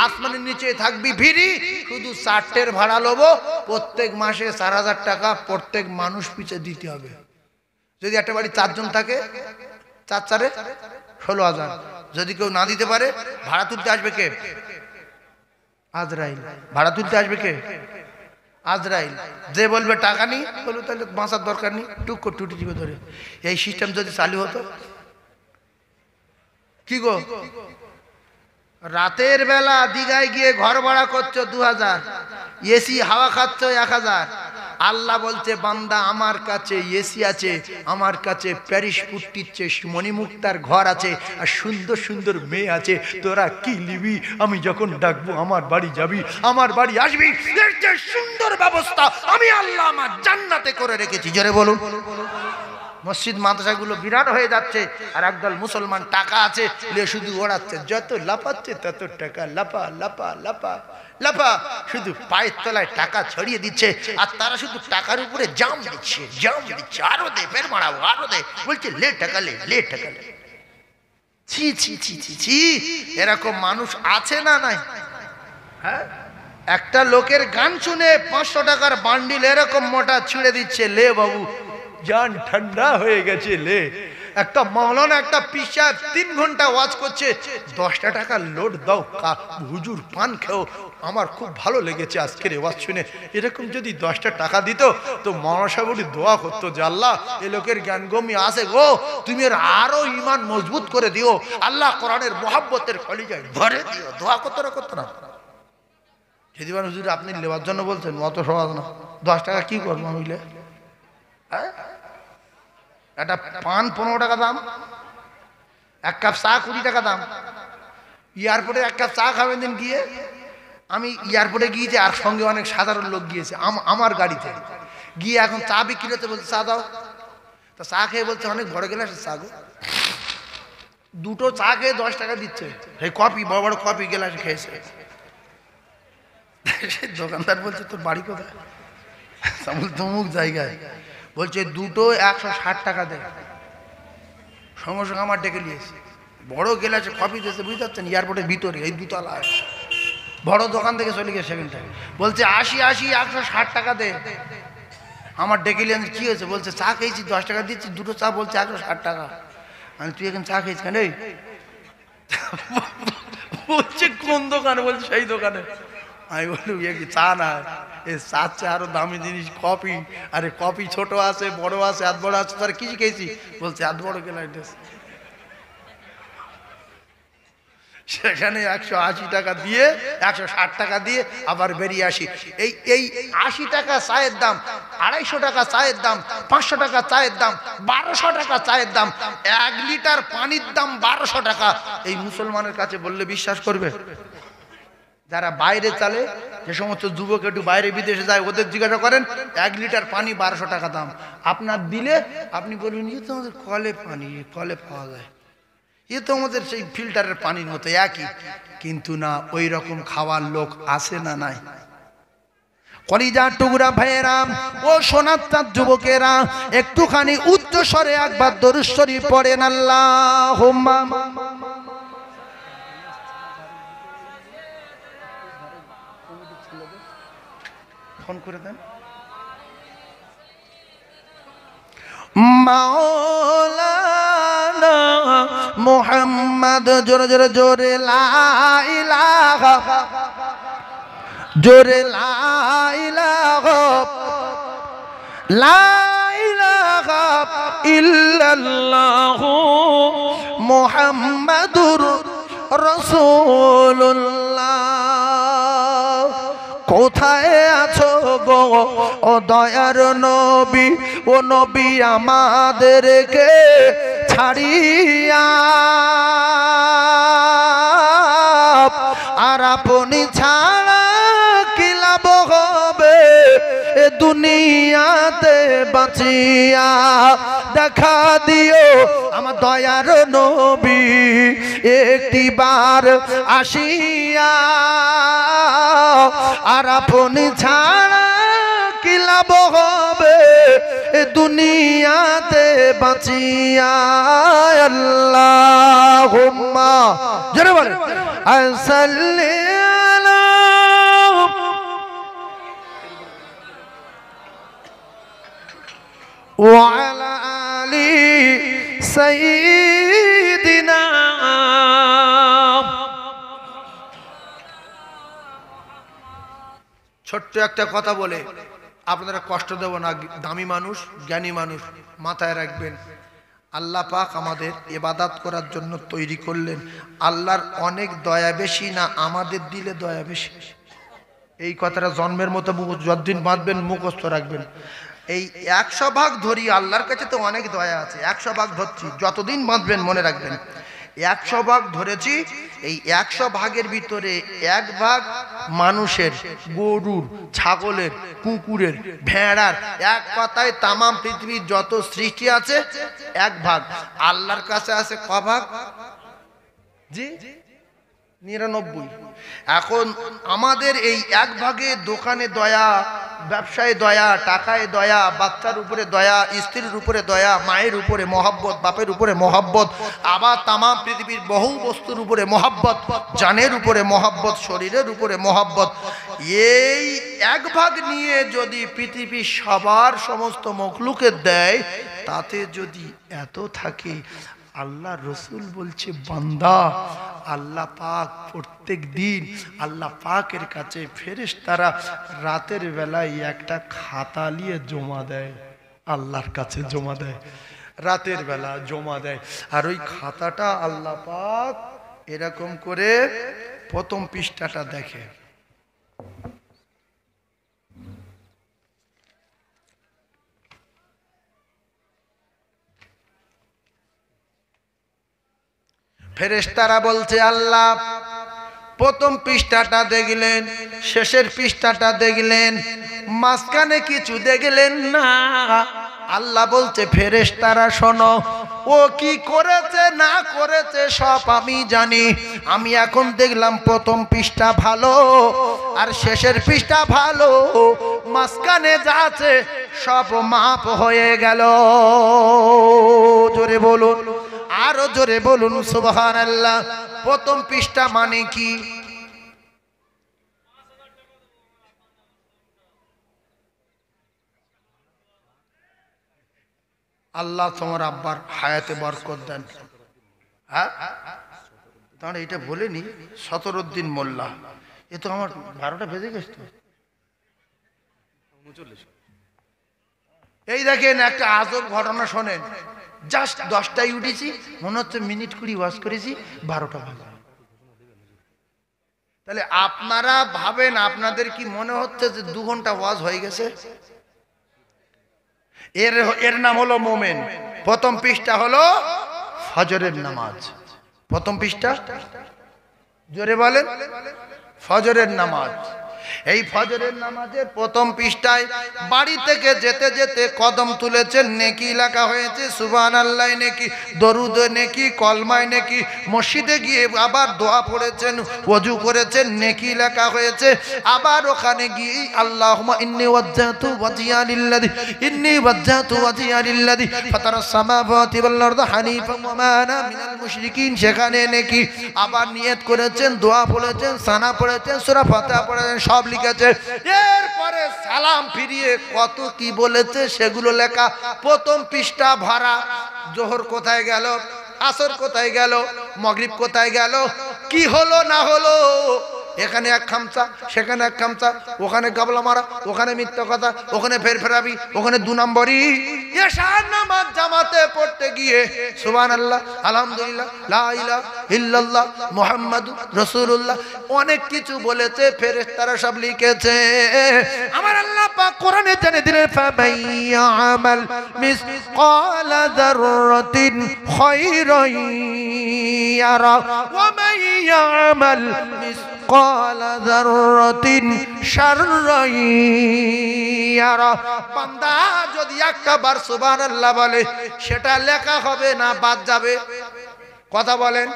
আসমানের নিচে থাকবি ফ্রি, শুধু 4টের ভাড়া লবো। প্রত্যেক মাসে 4000 টাকা প্রত্যেক মানুষ পিছে দিতে হবে। যদি একটা বাড়ি 4 জন থাকে, 4 4 16,000। যদি কেউ না দিতে পারে, ভাড়া তুলতে আসবে কে? আজরাইল। ভাড়া তুলতে আসবে কে? আজরাইল। যে বলবে টাকা নেই, বলবে তাহলে বাঁচার দরকার নেই, টুক টুটি টিপে ধরে। এই সিস্টেম যদি চালু হতো, কি গো, রাতের বেলা দীঘায় গিয়ে ঘর ভাড়া করছো 2000, এসি হাওয়া খাচ্ছ 1000। আল্লাহ বলছে বান্দা আমার কাছে এসি আছে, আমার কাছে প্যারিস পুট্টির মণিমুক্তার ঘর আছে, আর সুন্দর সুন্দর মেয়ে আছে, তোরা কি নিবি? আমি যখন ডাকবো আমার বাড়ি যাবি, আমার বাড়ি আসবি। এর যে সুন্দর ব্যবস্থা আমি আল্লাহ আমার জান্নাতে করে রেখেছি। জোরে বলুন। মসজিদ মাদ্রাসাগুলো বিরাট হয়ে যাচ্ছে, আর একদল মুসলমান টাকা আছে শুধু ওড়াচ্ছে, যত লাফাচ্ছে তত টাকা, লাফা লাফা লাফা লাফা, শুধু পায়ের তলায় টাকা ছড়িয়ে দিচ্ছে, আর তারা শুধু টাকার উপরে জাম দিচ্ছে, জাম দিচ্ছে, আরো দে, ফের মারাবো, আরো দে, বলছে লে টাকা লে, লে টাকা লে। ছি ছি ছি ছি ছি, এরকম মানুষ আছে না নাই? হ্যাঁ, একটা লোকের গান শুনে 500 টাকার বান্ডিল এরকম মোটা ছিঁড়ে দিচ্ছে, লে বাবু জান ঠান্ডা হয়ে গেছে লে। একটা মাওলানা একটা পিসা 3 ঘন্টা ওয়াজ করছে, 10টা টাকা লোড দাও, হুজুর পান খেও, আমার খুব ভালো লেগেছে আজকের ওয়াজ শুনে। এরকম যদি 10টা টাকা দিত তো মাওলানা সাহেব দোয়া করতো যে আল্লাহ এ লোকের জ্ঞান গমি আছে গো, তুমি এর আরো ঈমান মজবুত করে দিও, আল্লাহ কোরআনের মহব্বতের কলিজায় ভরে দিও, দোয়া করতো না, করতো না? যদি হুজুর আপনি নেওয়ার জন্য বলছেন, অত সহজ না। 10 টাকা কি করবো আমি? একটা পান 15 টাকা দাম, 1 কাপ চা 20 টাকা দাম। এয়ারপোর্টে 1 কাপ চা খাবেন দিন গিয়ে, আমি এয়ারপোর্টে গিয়েছি, আর সঙ্গে অনেক সাধারণ লোক গিয়েছে আমার গাড়িতে গিয়ে, এখন চা বিক্রি হতে বলছে চা দাও, তা চা খেয়ে বলছে অনেক বড় গ্লাসের চা গো। 2টো চা খেয়ে 10 টাকা দিচ্ছে। এই কফি, বড় বড় কফি গ্লাসে খেয়েছে। দোকানদার বলছে তোর বাড়ি কোথায়? তমুক জায়গায়। বলছে 2টো 160 টাকা দেয়। সঙ্গে সঙ্গে আমার ডেকে নিয়েছে, বড় গেলাছে কফি দিয়েছে, বুঝতে পারছেন, এয়ারপোর্টের ভিতরে এই 2তলা বড় দোকান থেকে চলে গিয়ে সেকেন্ড টাইম বলছে 80 160 টাকা দে। আমার ডেকে নিয়ে, কি হয়েছে? বলছে চা খেয়েছি, 10 টাকা দিচ্ছি, 2টো চা, বলছে 160 টাকা। আমি তুই এখন চা খেয়েছিস কেন? বলছে কোন দোকানে? বলছে সেই দোকানে। আমি বললাম ইয়ে কি চা না, এ চার চেয়ে আরো দামি জিনিস কফি। আরে কফি ছোট আছে, বড় আছে, এত বড় আছে, তার কি খেয়েছি? বলছে এত বড় গেলাস। সেখানে 180 টাকা দিয়ে, 160 টাকা দিয়ে আবার বেরিয়ে আসি। এই 80 টাকা চায়ের দাম, 250 টাকা চায়ের দাম, 500 টাকা চায়ের দাম, 1200 টাকা চায়ের দাম, 1 লিটার পানির দাম 1200 টাকা। এই মুসলমানের কাছে বললে বিশ্বাস করবে? যারা বাইরে চলে, যে সমস্ত যুবক একটু বাইরে বিদেশে যায়, ওদের জিজ্ঞাসা করেন 1 লিটার পানি 1200 টাকা দাম। আপনার দিলে আপনি বলবেন এ তো আমাদের কলে পানি, কলে পাওয়া যায়, এ তো আমাদের সেই ফিল্টারের পানির মতো একই। কিন্তু না, ওই রকম খাওয়ার লোক আছে না নাই? কলিজার টুকরা ভাইয়েরা ও সোনার চাঁদ যুবকেরা, একটুখানি উচ্চ স্বরে একবার দরুদ শরীফ পড়েন আল্লাহুম্মা। ফোন করে দেন। মাওলানা মুহাম্মদ, জোরে জোরে জোরে লা ইলাহা, জোরে লা ইলাহা, লা ইলাহা ইল্লাল্লাহু মুহাম্মাদুর রাসূলুল্লাহ। কোথায় আছো গো ও দয়ার নবী, ও নবী আমাদেরকে ছাড়িয়া, আর আপনি ছাড়া কি লাভ হবে এ দুনিয়াতে বাঁচিয়া। দেখা দিও আমার দয়ার নবী একটিবার আসিয়া, আর আপনি ছাড়া কি লাভ হবে এ দুনিয়াতে বাঁচিয়া। আল্লাহুম্মা, জোরে বলেন, সাল্লি আলা ওয়া আলা আলি সাইয়্যিদিনা। ছোট্ট একটা কথা বলে আপনারা কষ্ট দেব না, দামি মানুষ, জ্ঞানী মানুষ, মাথায় রাখবেন আল্লাহ পাক আমাদের ইবাদত করার জন্য তৈরি করলেন। আল্লাহর অনেক দয়া বেশি না আমাদের দিলে দয়া বেশি। এই কথাটা জন্মের মতো যতদিন বাঁধবেন মুখস্থ রাখবেন। এই 100 ভাগ ধরি, আল্লাহর কাছে তো অনেক দয়া আছে, 100 ভাগ ধরছি, যতদিন বাঁধবেন মনে রাখবেন 100 ভাগ ধরেছি। এই 100 ভাগের ভিতরে 1 ভাগ মানুষের, গরুর, ছাগলের, কুকুরের, ভেড়ার, এক কথায় তামাম পৃথিবীর যত সৃষ্টি আছে 1 ভাগ। আল্লাহর কাছে আছে ক ভাগ? জি 99। এখন আমাদের এই 1 ভাগে দোকানে দয়া, ব্যবসায় দয়া, টাকায় দয়া, বাচ্চার উপরে দয়া, স্ত্রীর উপরে দয়া, মায়ের উপরে মহব্বত, বাপের উপরে মহব্বত, আবার তামাম পৃথিবীর বহু বস্তুর উপরে মহব্বত, জানের উপরে মহব্বত, শরীরের উপরে মহব্বত। এই 1 ভাগ নিয়ে যদি পৃথিবী সবার সমস্ত মখলুকে দেয়, তাতে যদি এত থাকে, আল্লাহ রসুল বলছে বান্দা আল্লাহ পাক প্রত্যেক দিন আল্লাহ পাকের কাছে ফেরেশতারা রাতের বেলায় একটা খাতা নিয়ে জমা দেয়, আল্লাহর কাছে জমা দেয়, রাতের বেলা জমা দেয়। আর ওই খাতাটা আল্লাহ পাক এরকম করে প্রথম পৃষ্ঠাটা দেখে, ফেরেশতারা বলছে আল্লাহ প্রথম পৃষ্ঠাটা দেখলেন, শেষের পৃষ্ঠাটা দেখলেন, মাঝখানে কিছু দেখলেন না। আল্লাহ বলছে ফেরেশতারা শোনো, ও কি করেছে না করেছে সব আমি জানি। আমি এখন দেখলাম প্রথম পৃষ্ঠা ভালো আর শেষের পৃষ্ঠা ভালো, মাঝখানে যা আছে সব মাপ হয়ে গেল। জোরে বলুন, আরো জোরে বলুন সুবহানাল্লাহ। প্রথম পৃষ্ঠা মানে কি? আল্লাহ তোমার আব্বার হায়াতে বরকত দেন। হ্যাঁ তাহলে এটা বলেনি সতরুদ্দিন মোল্লা, এ তো আমার 12টা বেজে গেছে। এই দেখেন একটা আজব ঘটনা শোনেন, জাস্ট 10টায় উঠেছি, মনে হচ্ছে মিনিট 20 ওয়াজ করেছি, 12টা বাজে। তাহলে আপনারা ভাবেন আপনাদের কি মনে হচ্ছে যে 2 ঘন্টা ওয়াজ হয়ে গেছে? এর নাম হলো মোমেন। প্রথম পৃষ্ঠা হলো ফজরের নামাজ। প্রথম পৃষ্ঠা জোরে বলেন, ফজরের নামাজ। এই ফজরের নামাজের প্রথম পৃষ্ঠায় বাড়ি থেকে যেতে যেতে কদম তুলেছেন, নেকি লেখা হয়েছে, সুবহানাল্লাহ নেকি, দরুদ নেকি, কলমায় নেকি। মসজিদে গিয়ে আবার দোয়া পড়েছেন, ওযু করেছেন, নেকি লেখা হয়েছে। আবার ওখানে গিয়ে আল্লাহুম্মা ইন্নী ওয়াজ্জাহতু ওয়াজহিয়া লিল্লাযী ফাতারাস সামাওয়াতি ওয়াল আরদা হানিফান ওয়া মা আনা মিনাল মুশরিকিন, সেখানে নেকি। আবার নিয়ত করেছেন, দোয়া পড়েছেন, সানা পড়েছেন, সূরা ফাতিহা পড়েছেন, সব লিখেছে। এরপরে সালাম ফিরিয়ে কত কি বলেছে সেগুলো লেখা। প্রথম পৃষ্ঠা ভরা। জোহর কোথায় গেল, আসর কোথায় গেল, মাগরিব কোথায় গেল, কি হলো না হলো, এখানে এক খামচা, সেখানে এক খামচা, ওখানে গাবলা মারা, ওখানে মিথ্যা কথা, ওখানে ফেরফেরাবি, ওখানে দু নম্বরই। এশার নামাজ জামাতে পড়তে গিয়ে সুবহানাল্লাহ, আলহামদুলিল্লাহ, লা ইলাহা ইল্লাল্লাহ, মুহাম্মাদুর রাসূলুল্লাহ, অনেক কিছু বলেছে, ফেরেশতারা সব লিখেছে। আমার আল্লাহ পাক কোরআনে জানে দিলেন, ফামাইয়ামাল মিসকালা যাররাতিন খায়রান ইয়ারা ওয়া মাইয়ামাল মিসকালা যাররাতিন শাররান ইয়ারা। বান্দা যদি একবার সুবহানাল্লাহ বলে সেটা লেখা হবে না, বাদ যাবে। কথা বলেন।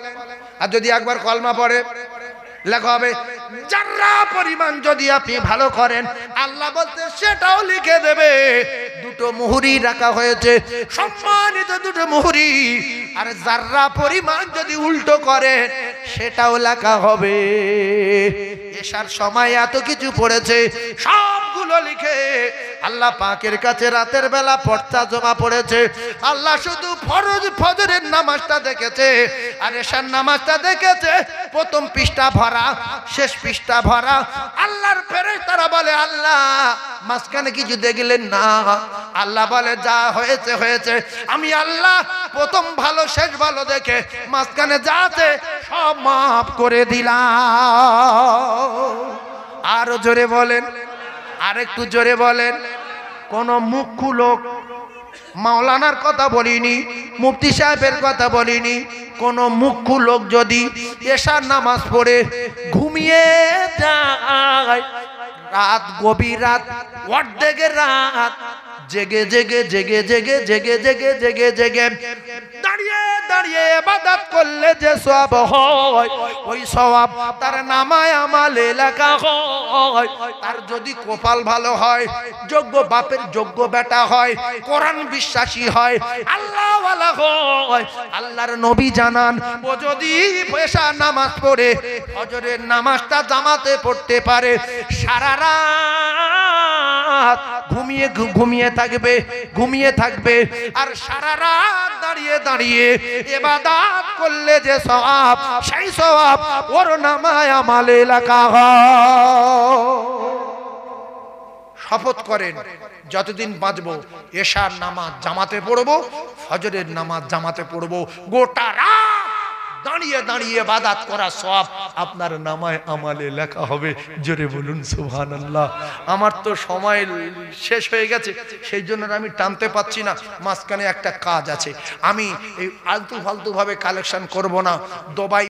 আর যদি একবার কলমা পড়ে লেখা হবে। যারা পরিমাণ যদি আপনি ভালো করেন, আল্লাহ বলতে সেটাও লিখে দেবে। দুটো মুহুরি রাখা হয়েছে, সম্মানিত দুটো মুহুরি। আর যারা পরিমাণ যদি উল্টো করে সেটাও লেখা হবে। এশার সময় এত কিছু পড়েছে, সবগুলো লিখে আল্লাহ পাকের কাছে রাতের বেলা পর্চা জমা পড়েছে। আল্লাহ শুধু ফজরের নামাজটা দেখেছে আর এশার নামাজটা দেখেছে। প্রথম পৃষ্ঠা ভরা, শেষ পৃষ্ঠা ভরা। আল্লাহর ফেরেশতারা বলে, আল্লাহ মাঝখানে কিছু দেখলেন না? আল্লাহ বলে, যা হয়েছে হয়েছে। আমি আল্লাহ প্রথম ভালো শেষ ভালো দেখে মাঝখানে যা আছে সব মাফ করে দিলাম। আরো জোরে বলেন, আরেকটু জোরে বলেন। কোন মুখ্য লোক, মাওলানার কথা বলিনি, মুফতি সাহেবের কথা বলিনি, কোন মুখ্য লোক যদি এশার নামাজ পড়ে ঘুমিয়ে যায়, রাত গভীর রাত, অর্ধেকের রাত, জেগে জেগে জেগে জেগে জেগে জেগে জেগে জেগে দাঁড়িয়ে দাঁড়িয়ে ইবাদত করলে যে সওয়াব হয়, ওই সওয়াব তার নামায় আমালে লেখা হয়। তার যদি কপাল ভালো হয়, যোগ্য বাপের যোগ্য বেটা হয়, কোরআন বিশ্বাসী হয়, আল্লাহ ওয়ালা হয়, আল্লাহর নবী জানান, ও যদি এশার নামাজ পড়ে ফজরের নামাজটা জামাতে পড়তে পারে, সারা রাত ঘুমিয়ে থাকবে, ঘুমিয়ে থাকবে। আর সারা রাত দাঁড়িয়ে দাঁড়িয়ে ইবাদত করলে যে সওয়াব, সেই সওয়াব ওর নামায় আমালে লেখা হয়। শপথ করেন, যতদিন বাঁচবো এশার নামাজ জামাতে পড়বো, ফজরের নামাজ জামাতে পড়বো। গোটা রাত দাঁড়িয়ে দাঁড়িয়ে ইবাদত করা সওয়াব আপনার নামায় আমালে লেখা হবে। জোরে বলুন সুবহানাল্লাহ। আমার তো সময় শেষ হয়ে গেছে, সেই জন্য আমি টানতে পাচ্ছি না। মাঝখানে একটা কাজ আছে, আমি এই আলতু ফালতু ভাবে কালেকশন করব না। দুবাই